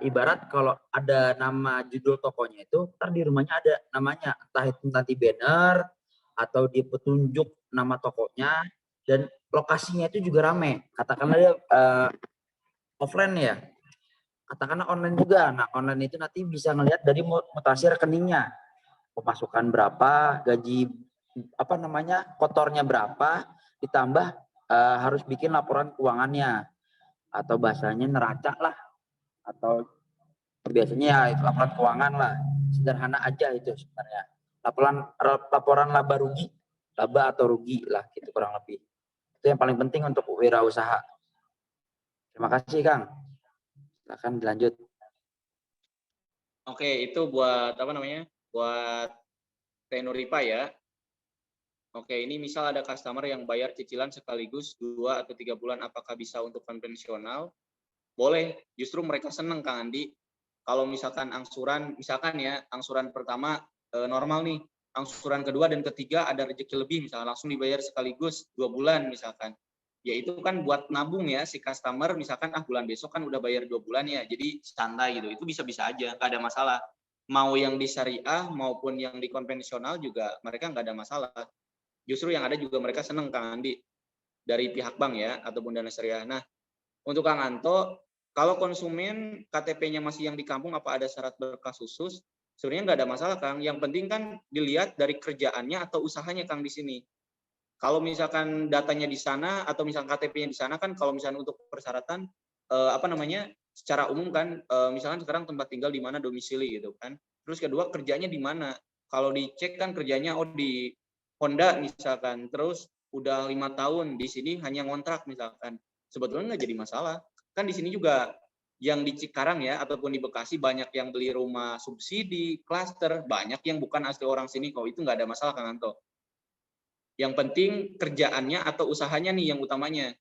ibarat kalau ada nama judul tokonya itu, ntar di rumahnya ada namanya, entah itu nanti banner atau di petunjuk nama tokonya, dan lokasinya itu juga rame. Katakanlah dia offline ya, katakanlah online juga. Nah online itu nanti bisa ngelihat dari mutasi rekeningnya, pemasukan berapa, gaji kotornya berapa, ditambah harus bikin laporan keuangannya atau bahasanya neraca lah, atau biasanya ya itu laporan keuangan lah, sederhana aja itu sebenarnya. Laporan laba rugi, laba atau rugi lah gitu kurang lebih. Itu yang paling penting untuk wirausaha. Terima kasih Kang. Silakan dilanjut. Oke, itu buat buat Teh Nuripa ya. Oke, ini misal ada customer yang bayar cicilan sekaligus 2 atau 3 bulan, apakah bisa untuk konvensional? Boleh, justru mereka seneng Kang Andi. Kalau misalkan angsuran pertama normal nih, angsuran kedua dan ketiga ada rezeki lebih, misalnya langsung dibayar sekaligus 2 bulan misalkan. Ya itu kan buat nabung ya si customer, misalkan bulan besok kan udah bayar 2 bulan ya, jadi santai gitu. Itu bisa-bisa aja, nggak ada masalah. Mau yang di syariah maupun yang di konvensional juga mereka nggak ada masalah. Justru yang ada juga mereka seneng Kang Andi dari pihak bank ya ataupun dana syariah. Nah, untuk Kang Anto, kalau konsumen KTP-nya masih yang di kampung, apa ada syarat berkas khusus? Sebenarnya nggak ada masalah, Kang. Yang penting kan dilihat dari kerjaannya atau usahanya, Kang, di sini. Kalau misalkan datanya di sana atau misalkan KTP-nya di sana kan, kalau misalkan untuk persyaratan secara umum kan, misalkan sekarang tempat tinggal di mana domisili gitu kan. Terus kedua kerjanya di mana. Kalau dicek kan kerjanya di Honda misalkan, terus udah 5 tahun di sini hanya ngontrak misalkan. Sebetulnya nggak jadi masalah. Kan di sini juga yang di Cikarang ya ataupun di Bekasi banyak yang beli rumah subsidi, klaster, banyak yang bukan asli orang sini kok. Itu nggak ada masalah Kang Anto. Yang penting kerjaannya atau usahanya nih yang utamanya.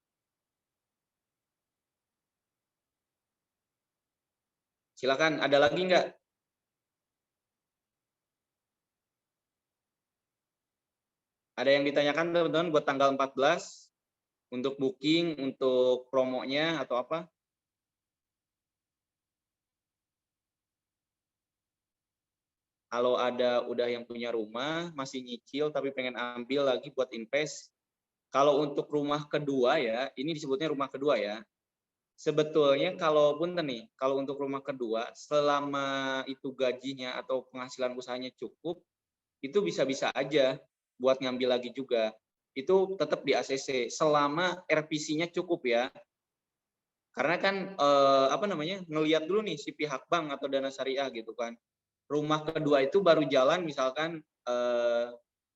Silakan, ada lagi nggak? Ada yang ditanyakan teman-teman buat tanggal 14 untuk booking, untuk promonya atau apa? Kalau ada udah yang punya rumah, masih nyicil tapi pengen ambil lagi buat invest. Kalau untuk rumah kedua ya, ini disebutnya rumah kedua ya. Sebetulnya kalaupun nih, kalau untuk rumah kedua, selama itu gajinya atau penghasilan usahanya cukup, itu bisa-bisa aja buat ngambil lagi juga. Itu tetap di ACC selama RPC-nya cukup ya. Karena kan ngelihat dulu nih si pihak bank atau dana syariah gitu kan. Rumah kedua itu baru jalan misalkan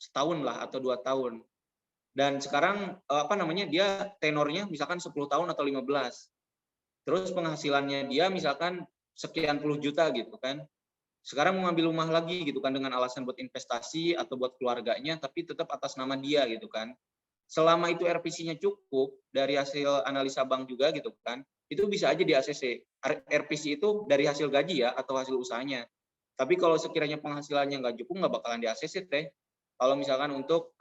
setahun lah atau 2 tahun. Dan sekarang dia tenornya misalkan 10 tahun atau 15. Terus penghasilannya dia misalkan sekian puluh juta gitu kan. Sekarang mau ngambil rumah lagi gitu kan dengan alasan buat investasi atau buat keluarganya tapi tetap atas nama dia gitu kan. Selama itu RPC-nya cukup dari hasil analisa bank juga gitu kan, itu bisa aja di ACC. RPC itu dari hasil gaji ya atau hasil usahanya. Tapi kalau sekiranya penghasilannya nggak cukup nggak bakalan di ACC teh. Kalau misalkan untuk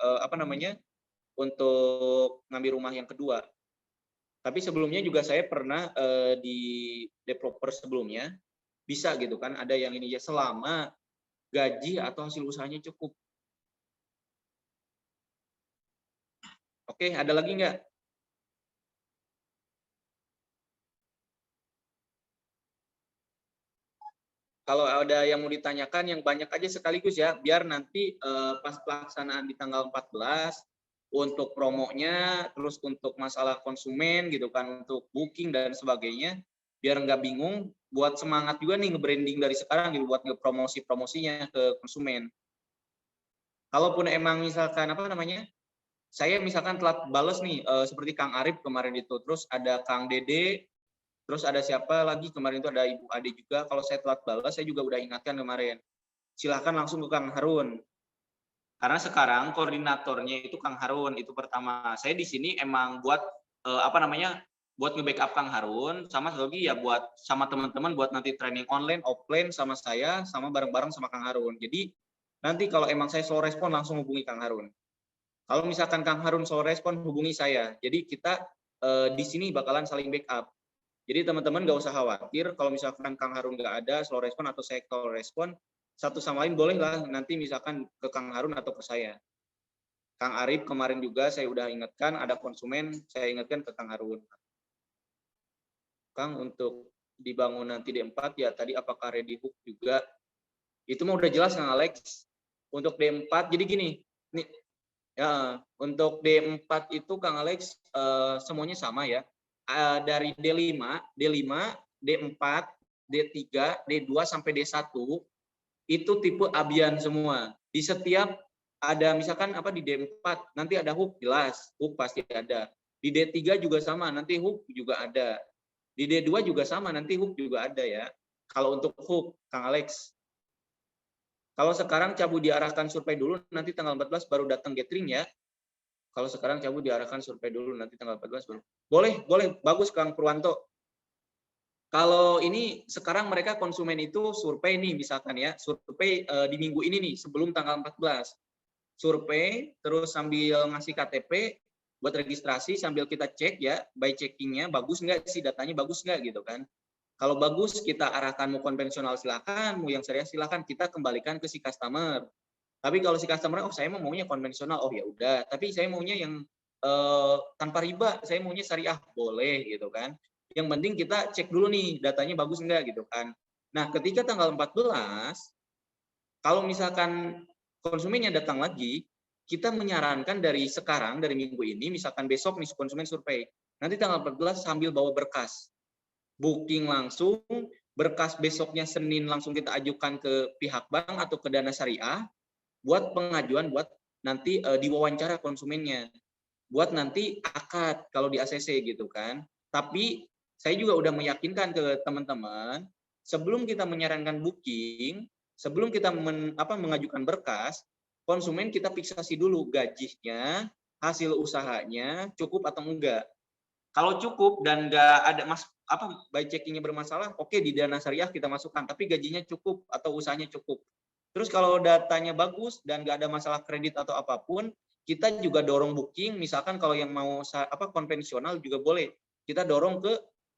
untuk ngambil rumah yang kedua. Tapi sebelumnya juga saya pernah di developer sebelumnya bisa gitu kan ada yang ini ya selama gaji atau hasil usahanya cukup. Oke, ada lagi nggak? Kalau ada yang mau ditanyakan yang banyak aja sekaligus ya, biar nanti pas pelaksanaan di tanggal 14 untuk promonya, terus untuk masalah konsumen gitu kan, untuk booking dan sebagainya, biar nggak bingung, buat semangat juga nih nge-branding dari sekarang gitu, buat nge-promosi-promosinya ke konsumen. Kalaupun emang misalkan saya misalkan telat bales nih, seperti Kang Arif kemarin itu, terus ada Kang Dede, terus ada siapa lagi kemarin itu ada Ibu Ade juga. Kalau saya telat balas, saya juga udah ingatkan kemarin. Silahkan langsung ke Kang Harun. Karena sekarang koordinatornya itu Kang Harun, itu pertama. Saya di sini emang buat buat nge-backup Kang Harun, sama satu lagi ya buat sama teman-teman buat nanti training online, offline sama saya, sama bareng-bareng sama Kang Harun. Jadi nanti kalau emang saya slow respon langsung hubungi Kang Harun. Kalau misalkan Kang Harun slow respon hubungi saya. Jadi kita di sini bakalan saling backup. Jadi teman-teman nggak usah khawatir kalau misalkan Kang Harun nggak ada slow respon atau saya slow respon, satu sama lain bolehlah nanti misalkan ke Kang Harun atau ke saya. Kang Arif kemarin juga saya udah ingatkan ada konsumen, saya ingatkan ke Kang Harun. Kang untuk dibangun nanti D4 ya tadi apakah ready hook juga? Itu mah udah jelas Kang Alex. Untuk D4 jadi gini, nih ya untuk D4 itu Kang Alex semuanya sama ya. Dari D5, D4, D3, D2 sampai D1 itu tipe abian semua. Di setiap ada misalkan di D4 nanti ada hook jelas, hook pasti ada. Di D3 juga sama, nanti hook juga ada. Di D2 juga sama, nanti hook juga ada ya. Kalau untuk hook, Kang Alex. Kalau sekarang cabut diarahkan survei dulu, nanti tanggal 14 baru datang gathering ya. Kalau sekarang cabut diarahkan survei dulu, nanti tanggal 14 baru. Boleh, bagus Kang Purwanto. Kalau ini sekarang mereka konsumen itu survei nih misalkan ya, survei di minggu ini nih sebelum tanggal 14. Survei terus sambil ngasih KTP buat registrasi sambil kita cek ya, by checkingnya bagus nggak sih datanya bagus nggak gitu kan. Kalau bagus kita arahkan mau konvensional silakan, mau yang syariah silakan kita kembalikan ke si customer. Tapi kalau si customer, saya maunya konvensional, oh ya udah. Tapi saya maunya yang tanpa riba, saya maunya syariah, boleh gitu kan. Yang penting kita cek dulu nih, datanya bagus enggak gitu kan. Nah, ketika tanggal 14, kalau misalkan konsumennya datang lagi, kita menyarankan dari sekarang, dari minggu ini, misalkan besok nih konsumen survei, nanti tanggal 14 sambil bawa berkas. booking langsung, berkas besoknya Senin langsung kita ajukan ke pihak bank atau ke Dana Syariah buat pengajuan buat nanti diwawancara konsumennya, buat nanti akad kalau di ACC gitu kan. Tapi saya juga udah meyakinkan ke teman-teman, sebelum kita menyarankan booking, sebelum kita mengajukan berkas, konsumen kita fiksasi dulu gajinya, hasil usahanya cukup atau enggak. Kalau cukup dan nggak ada by checkingnya bermasalah, oke, di Dana Syariah kita masukkan, tapi gajinya cukup atau usahanya cukup. Terus kalau datanya bagus dan nggak ada masalah kredit atau apapun, kita juga dorong booking. Misalkan kalau yang mau konvensional juga boleh, kita dorong ke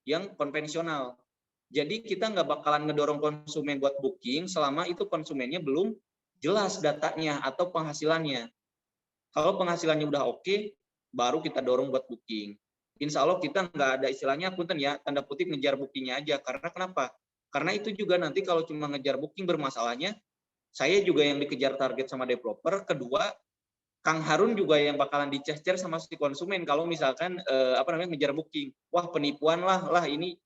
yang konvensional. Jadi kita nggak bakalan ngedorong konsumen buat booking selama itu konsumennya belum jelas datanya atau penghasilannya. Kalau penghasilannya udah oke, baru kita dorong buat booking. Insya Allah kita nggak ada istilahnya punten ya, tanda kutip ngejar bookingnya aja. Karena kenapa? Karena itu juga nanti kalau cuma ngejar booking bermasalahnya, saya juga yang dikejar target sama developer. Kedua, Kang Harun juga yang bakalan dicecer sama si konsumen kalau misalkan ngejar booking. Wah, penipuan lah ini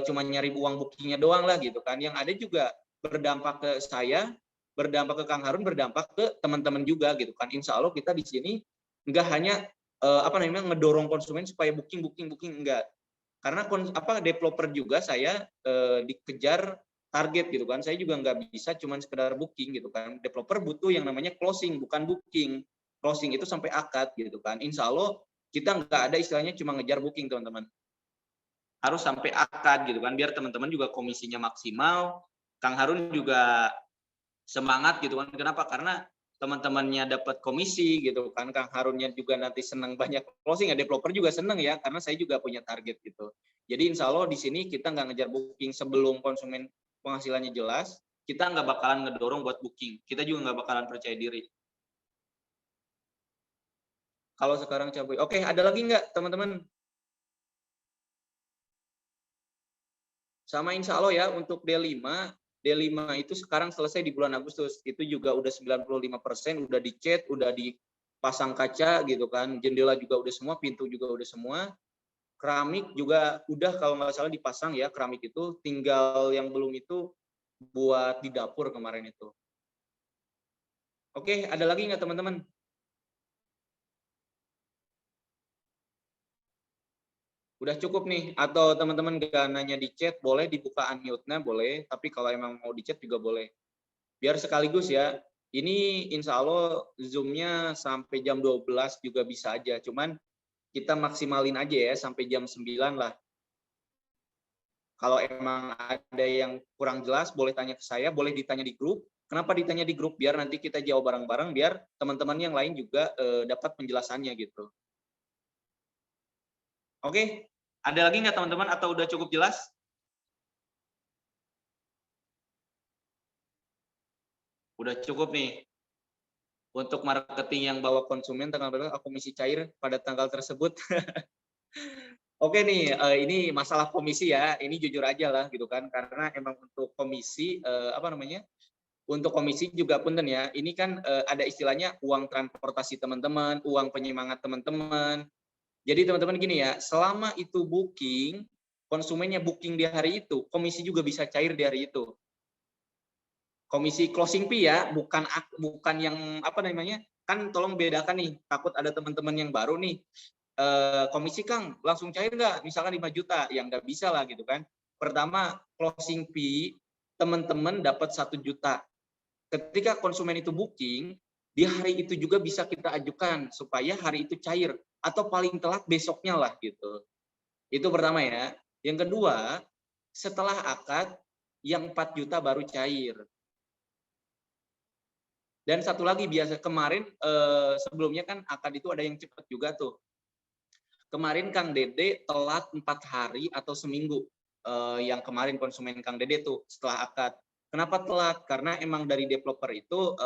cuma nyari uang bookingnya doang lah gitu kan. Yang ada juga berdampak ke saya, berdampak ke Kang Harun, berdampak ke teman-teman juga gitu kan. Insya Allah kita di sini nggak hanya ngedorong konsumen supaya booking enggak. Karena developer juga saya dikejar target gitu kan. Saya juga nggak bisa cuma sekedar booking gitu kan. Developer butuh yang namanya closing, bukan booking. Closing itu sampai akad gitu kan. Insya Allah kita nggak ada istilahnya cuma ngejar booking, teman-teman. Harus sampai akad gitu kan, biar teman-teman juga komisinya maksimal. Kang Harun juga semangat gitu kan. Kenapa? Karena teman-temannya dapat komisi gitu kan. Kang Harunnya juga nanti senang banyak closing, ya developer juga senang ya, karena saya juga punya target gitu. Jadi insya Allah di sini kita nggak ngejar booking sebelum konsumen penghasilannya jelas, kita nggak bakalan ngedorong buat booking. Kita juga nggak bakalan percaya diri. Kalau sekarang cabai. Oke, ada lagi nggak teman-teman? Sama insya Allah ya untuk D5 itu sekarang selesai di bulan Agustus. Itu juga udah 95%, udah dicat, udah dipasang kaca gitu kan. Jendela juga udah semua, pintu juga udah semua. Keramik juga udah kalau nggak salah dipasang ya, keramik itu. Tinggal yang belum itu buat di dapur kemarin itu. Oke, ada lagi nggak teman-teman? Udah cukup nih, atau teman-teman gak nanya di chat, boleh dibuka unmute-nya, boleh. Tapi kalau emang mau di chat juga boleh. Biar sekaligus ya. Ini insya Allah Zoom-nya sampai jam 12 juga bisa aja. Cuman kita maksimalin aja ya, sampai jam 9 lah. Kalau emang ada yang kurang jelas, boleh tanya ke saya, boleh ditanya di grup. Kenapa ditanya di grup? Biar nanti kita jawab bareng-bareng, biar teman-teman yang lain juga dapat penjelasannya gitu. Oke, ada lagi nggak teman-teman atau udah cukup jelas? Udah cukup nih. Untuk marketing yang bawa konsumen tanggal berapa, komisi cair pada tanggal tersebut. Oke nih, ini masalah komisi ya. Ini jujur aja lah gitu kan, karena emang untuk komisi untuk komisi juga punten ya. Ini kan ada istilahnya uang transportasi teman-teman, uang penyemangat teman-teman. Jadi teman-teman gini ya, selama itu booking, konsumennya booking di hari itu, komisi juga bisa cair di hari itu. Komisi closing fee ya, bukan yang kan tolong bedakan nih, takut ada teman-teman yang baru nih, komisi Kang langsung cair nggak, misalkan 5 juta, yang nggak bisa lah gitu kan. Pertama, closing fee teman-teman dapat 1 juta. Ketika konsumen itu booking, di hari itu juga bisa kita ajukan supaya hari itu cair, atau paling telat besoknya lah gitu. Itu pertama ya. Yang kedua, setelah akad, yang 4 juta baru cair. Dan satu lagi, biasa kemarin sebelumnya kan akad itu ada yang cepat juga tuh. Kemarin Kang Dede telat 4 hari atau seminggu. Yang kemarin konsumen Kang Dede tuh setelah akad. Kenapa telat? Karena emang dari developer itu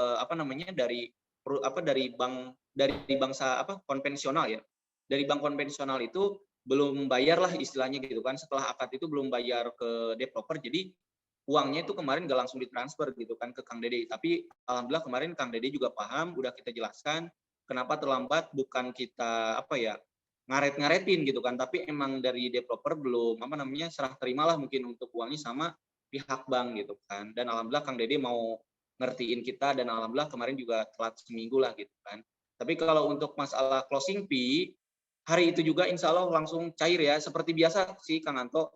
dari bangsa konvensional ya. Dari bank konvensional itu belum bayar lah istilahnya gitu kan. Setelah akad itu belum bayar ke developer, jadi uangnya itu kemarin nggak langsung ditransfer gitu kan ke Kang Dede. Tapi alhamdulillah kemarin Kang Dede juga paham, udah kita jelaskan kenapa terlambat, bukan kita ngaret-ngaretin gitu kan, tapi emang dari developer belum serah terima lah mungkin untuk uangnya sama pihak bank gitu kan. Dan alhamdulillah Kang Dede mau ngertiin kita, dan alhamdulillah kemarin juga telat seminggu lah gitu kan. Tapi kalau untuk masalah closing fee, hari itu juga insya Allah langsung cair ya, seperti biasa sih Kang Anto,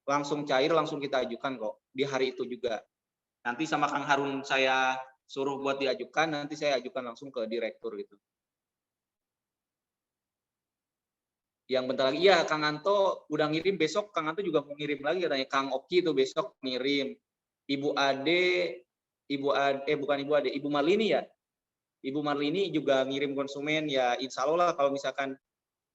langsung cair, langsung kita ajukan kok di hari itu juga. Nanti sama Kang Harun saya suruh buat diajukan, nanti saya ajukan langsung ke direktur gitu. Yang bentar lagi, iya Kang Anto udah ngirim, besok Kang Anto juga mau ngirim lagi katanya. Kang Oki itu besok ngirim. Ibu Marlini ya. Ibu Marlini juga ngirim konsumen ya, insya Allah lah kalau misalkan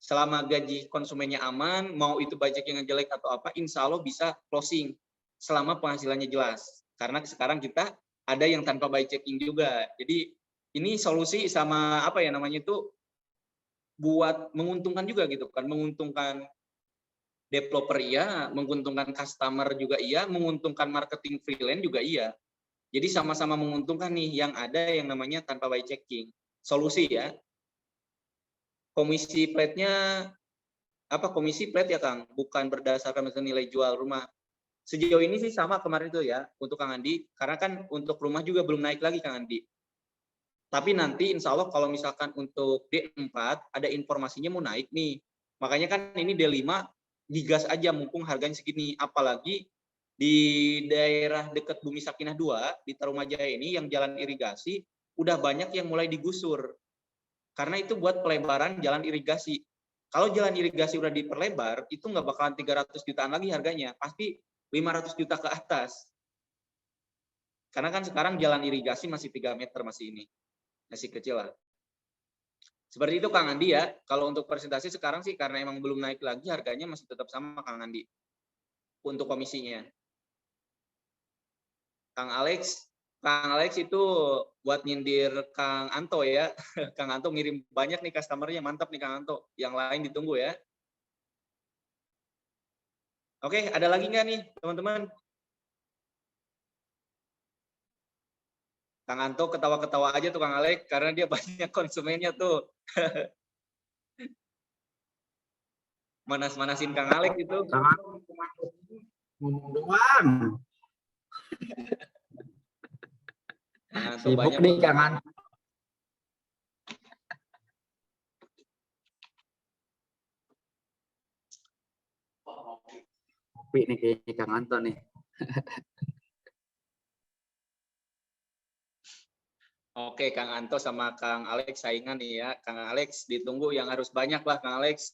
selama gaji konsumennya aman, mau itu budget yang jelek atau apa, insya Allah bisa closing selama penghasilannya jelas. Karena sekarang kita ada yang tanpa by checking juga. Jadi ini solusi sama apa ya namanya itu, buat menguntungkan juga gitu kan, menguntungkan developer iya, menguntungkan customer juga iya, menguntungkan marketing freelance juga iya. Jadi sama-sama menguntungkan nih, yang ada yang namanya tanpa by checking. Solusi ya. Komisi flat-nya komisi flat ya Kang, bukan berdasarkan nilai jual rumah. Sejauh ini sih sama kemarin itu ya untuk Kang Andi, karena kan untuk rumah juga belum naik lagi Kang Andi. Tapi nanti insya Allah kalau misalkan untuk D4 ada informasinya mau naik nih. Makanya kan ini D5 digas aja mumpung harganya segini. Apalagi di daerah dekat Bumi Sakinah 2 di Tarumajaya ini yang jalan irigasi udah banyak yang mulai digusur. Karena itu buat pelebaran jalan irigasi. Kalau jalan irigasi udah diperlebar, itu nggak bakalan 300 jutaan lagi harganya. Pasti 500 juta ke atas. Karena kan sekarang jalan irigasi masih 3 meter masih ini. Masih kecil lah. Seperti itu Kang Andi ya. Kalau untuk presentasi sekarang sih karena emang belum naik lagi, harganya masih tetap sama Kang Andi. Untuk komisinya. Kang Alex itu buat nyindir Kang Anto ya. Kang Anto ngirim banyak nih customernya, mantap nih Kang Anto. Yang lain ditunggu ya. Oke, ada lagi nggak nih teman-teman? Kang Anto ketawa-ketawa aja tuh Kang Alex, karena dia banyak konsumennya tuh. Manas-manasin Kang Alex itu. Ngomong doang. Kang Anto Sibuk banyak nih Kang Anto. Kopi nih kayaknya Kang Anto nih. Oke, Kang Anto sama Kang Alex saingan nih ya. Kang Alex ditunggu yang harus banyak lah Kang Alex.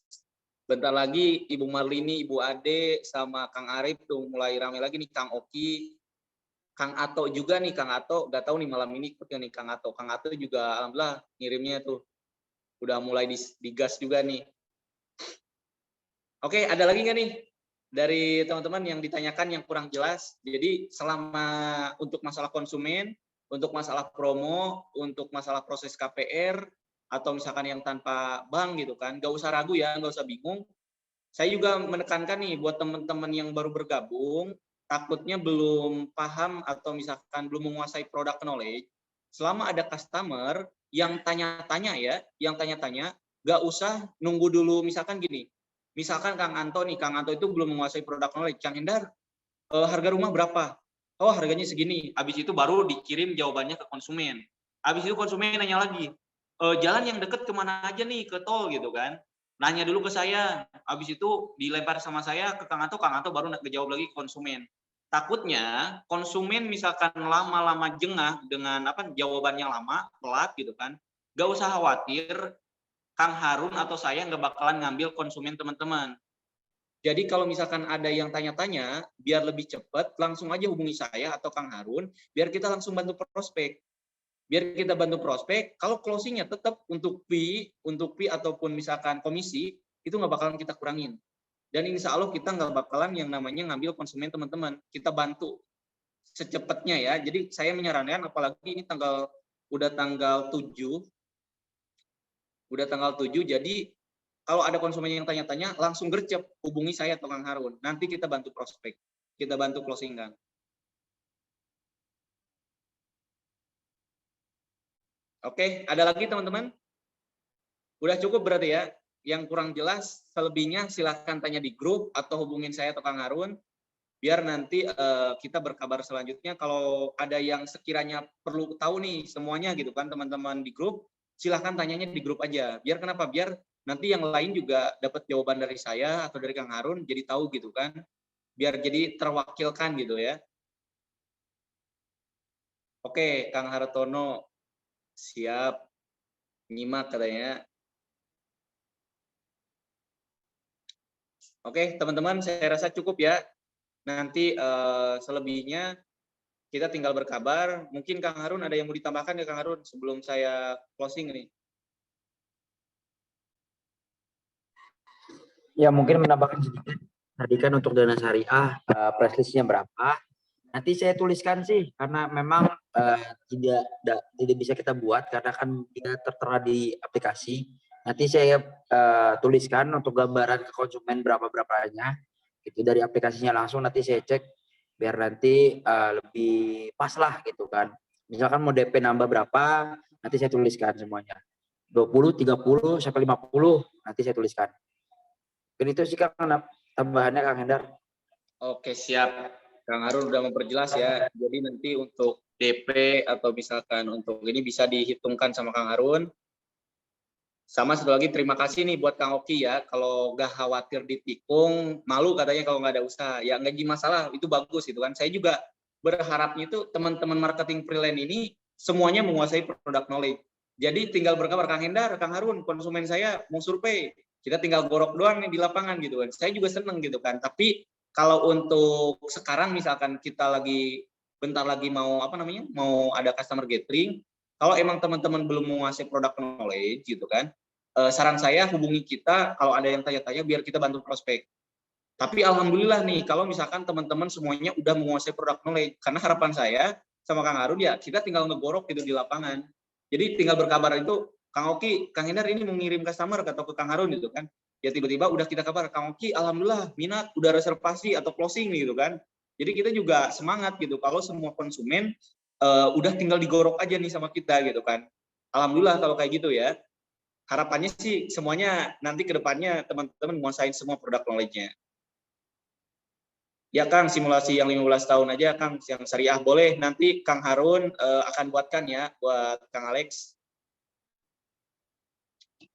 Bentar lagi Ibu Marlini, Ibu Ade, sama Kang Arif tuh mulai ramai lagi nih, Kang Oki. Kang Ato juga nih, Kang Ato. Gak tahu nih malam ini ikutnya nih Kang Ato. Kang Ato juga alhamdulillah ngirimnya tuh. Udah mulai digas juga nih. Oke, ada lagi nggak nih dari teman-teman yang ditanyakan yang kurang jelas? Jadi selama untuk masalah konsumen, untuk masalah promo, untuk masalah proses KPR, atau misalkan yang tanpa bank gitu kan, nggak usah ragu ya, nggak usah bingung. Saya juga menekankan nih buat teman-teman yang baru bergabung, takutnya belum paham atau misalkan belum menguasai product knowledge, selama ada customer yang tanya-tanya ya, nggak usah nunggu dulu, misalkan gini, misalkan Kang Anto itu belum menguasai product knowledge, Kang Endar, harga rumah berapa? Oh harganya segini, habis itu baru dikirim jawabannya ke konsumen. Habis itu konsumen nanya lagi, jalan yang deket kemana aja nih, ke tol gitu kan. Nanya dulu ke saya, habis itu dilempar sama saya ke Kang Anto baru ngejawab lagi ke konsumen. Takutnya konsumen misalkan lama-lama jengah dengan jawabannya lama, telat gitu kan. Gak usah khawatir, Kang Harun atau saya nggak bakalan ngambil konsumen teman-teman. Jadi kalau misalkan ada yang tanya-tanya, biar lebih cepat, langsung aja hubungi saya atau Kang Harun, biar kita langsung bantu prospek. Biar kita bantu prospek, kalau closingnya tetap untuk fee ataupun misalkan komisi, itu nggak bakalan kita kurangin. Dan insya Allah kita nggak bakalan yang namanya ngambil konsumen teman-teman. Kita bantu secepatnya ya. Jadi saya menyarankan, apalagi ini udah tanggal 7, jadi kalau ada konsumen yang tanya-tanya, langsung gercep hubungi saya atau Kang Harun. Nanti kita bantu prospek, kita bantu closing kan. Oke, ada lagi teman-teman? Udah cukup berarti ya. yang kurang jelas, selebihnya silahkan tanya di grup atau hubungin saya atau Kang Harun, biar nanti kita berkabar selanjutnya. Kalau ada yang sekiranya perlu tahu nih semuanya gitu kan teman-teman di grup, silahkan tanyanya di grup aja. Biar kenapa? Biar nanti yang lain juga dapat jawaban dari saya atau dari Kang Harun, jadi tahu gitu kan. Biar jadi terwakilkan gitu ya. Oke, Kang Hartono siap nyimak katanya. Oke, teman-teman, saya rasa cukup ya. Nanti selebihnya kita tinggal berkabar. Mungkin Kang Harun ada yang mau ditambahkan ya Kang Harun sebelum saya closing nih. Ya mungkin menambahkan sedikit. Tadi kan untuk dana syariah price list-nya berapa? Nanti saya tuliskan sih karena memang tidak bisa kita buat karena kan dia tertera di aplikasi. Nanti saya tuliskan untuk gambaran ke konsumen berapa-berapanya. Itu dari aplikasinya langsung nanti saya cek biar nanti lebih pas lah gitu kan. Misalkan mau DP nambah berapa, nanti saya tuliskan semuanya. 20, 30, sampai 50, nanti saya tuliskan. Dan itu sih Kang, tambahannya Kang Hendar. Oke, siap. Kang Harun udah memperjelas ya. Jadi nanti untuk DP atau misalkan untuk ini bisa dihitungkan sama Kang Harun. Sama satu lagi terima kasih nih buat Kang Oki ya. Kalau nggak khawatir ditikung, malu katanya kalau nggak ada usaha. Ya nggak jadi masalah, itu bagus gitu kan. Saya juga berharapnya itu teman-teman marketing freelance ini semuanya menguasai product knowledge. Jadi tinggal berkabar Kang Hendar, Kang Harun, konsumen saya mau survei. Kita tinggal gorok doang nih di lapangan gitu kan. Saya juga seneng gitu kan. Tapi kalau untuk sekarang misalkan kita lagi bentar lagi mau apa namanya? Mau ada customer gathering, kalau emang teman-teman belum menguasai product knowledge gitu kan, saran saya hubungi kita kalau ada yang tanya-tanya biar kita bantu prospek. Tapi alhamdulillah nih kalau misalkan teman-teman semuanya udah menguasai product knowledge, karena harapan saya sama Kang Harun ya kita tinggal ngegorok gitu di lapangan. Jadi tinggal berkabar itu, Kang Oki, Kang Hendar ini mau ngirim customer atau ke Kang Harun gitu kan. Ya tiba-tiba udah kita kabar, Kang Oki alhamdulillah minat, udah reservasi atau closing gitu kan. Jadi kita juga semangat gitu kalau semua konsumen udah tinggal digorok aja nih sama kita gitu kan. Alhamdulillah kalau kayak gitu ya. Harapannya sih semuanya nanti ke depannya teman-teman menguasain semua produk knowledge-nya. Ya Kang, simulasi yang 15 tahun aja Kang, yang syariah boleh. Nanti Kang Harun akan buatkan ya buat Kang Alex.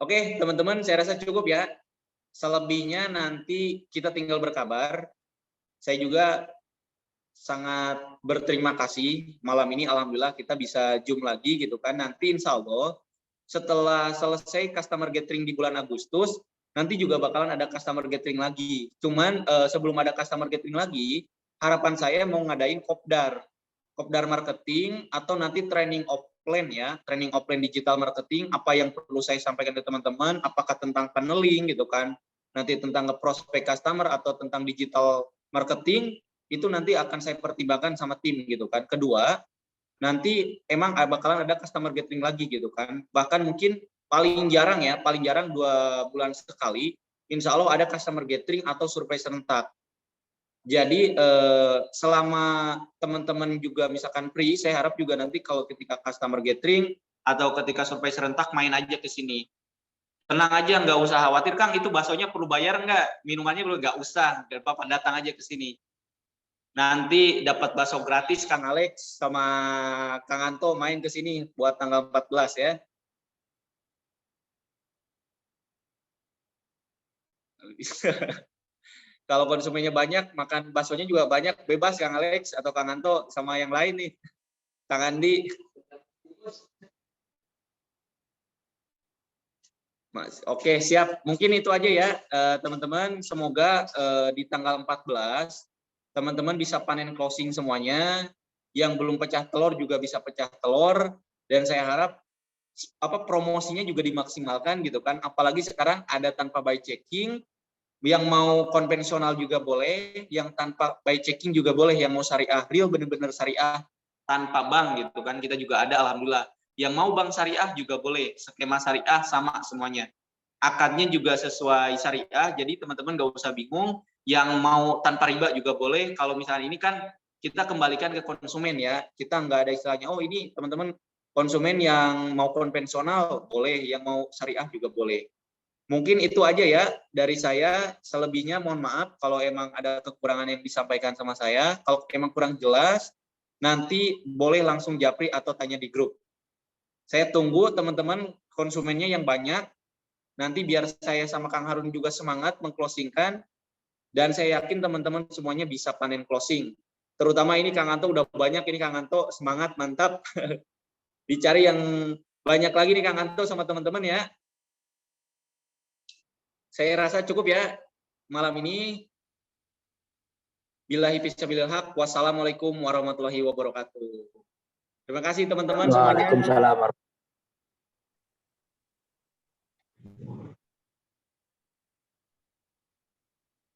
Oke, teman-teman, saya rasa cukup ya. Selebihnya nanti kita tinggal berkabar. Saya juga sangat berterima kasih malam ini alhamdulillah kita bisa Zoom lagi gitu kan. Nanti insya Allah setelah selesai customer gathering di bulan Agustus, nanti juga bakalan ada customer gathering lagi. Cuman sebelum ada customer gathering lagi, harapan saya mau ngadain kopdar marketing atau nanti training offline ya, training offline digital marketing, apa yang perlu saya sampaikan ke teman-teman, apakah tentang funneling gitu kan, nanti tentang nge-prospect customer atau tentang digital marketing, itu nanti akan saya pertimbangkan sama tim gitu kan. Kedua, nanti emang bakalan ada customer gathering lagi gitu kan. Bahkan mungkin paling jarang 2 bulan sekali, insya Allah ada customer gathering atau survei serentak. Jadi selama teman-teman juga misalkan free, saya harap juga nanti kalau ketika customer gathering atau ketika survei serentak main aja ke sini. Tenang aja, nggak usah khawatir Kang, itu baksonya perlu bayar nggak? Minumannya perlu nggak usah, dan Bapak datang aja ke sini. Nanti dapat bakso gratis Kang Alex sama Kang Anto main ke sini buat tanggal 14 ya. Kalau konsumennya banyak, makan baksonya juga banyak, bebas Kang Alex atau Kang Anto sama yang lain nih. Kang Andi. Oke, siap. Mungkin itu aja ya, teman-teman. Semoga di tanggal 14 teman-teman bisa panen closing semuanya. Yang belum pecah telur juga bisa pecah telur. Dan saya harap promosinya juga dimaksimalkan gitu kan. Apalagi sekarang ada tanpa buy checking. Yang mau konvensional juga boleh, yang tanpa buy checking juga boleh, yang mau syariah real benar-benar syariah tanpa bank gitu kan, kita juga ada alhamdulillah. Yang mau bank syariah juga boleh, skema syariah sama semuanya. Akadnya juga sesuai syariah, jadi teman-teman gak usah bingung. Yang mau tanpa riba juga boleh. Kalau misalnya ini kan kita kembalikan ke konsumen ya, kita nggak ada istilahnya, oh ini teman-teman konsumen yang mau konvensional boleh, yang mau syariah juga boleh. Mungkin itu aja ya dari saya. Selebihnya mohon maaf kalau emang ada kekurangan yang disampaikan sama saya. Kalau emang kurang jelas, nanti boleh langsung japri atau tanya di grup. Saya tunggu teman-teman konsumennya yang banyak. Nanti biar saya sama Kang Harun juga semangat mengclosingkan. Dan saya yakin teman-teman semuanya bisa panen closing. Terutama ini Kang Anto udah banyak, ini Kang Anto semangat, mantap. Dicari yang banyak lagi nih Kang Anto sama teman-teman ya. Saya rasa cukup ya malam ini. Billahi fisabilil haq. Wassalamualaikum warahmatullahi wabarakatuh. Terima kasih teman-teman semuanya. Waalaikumsalam.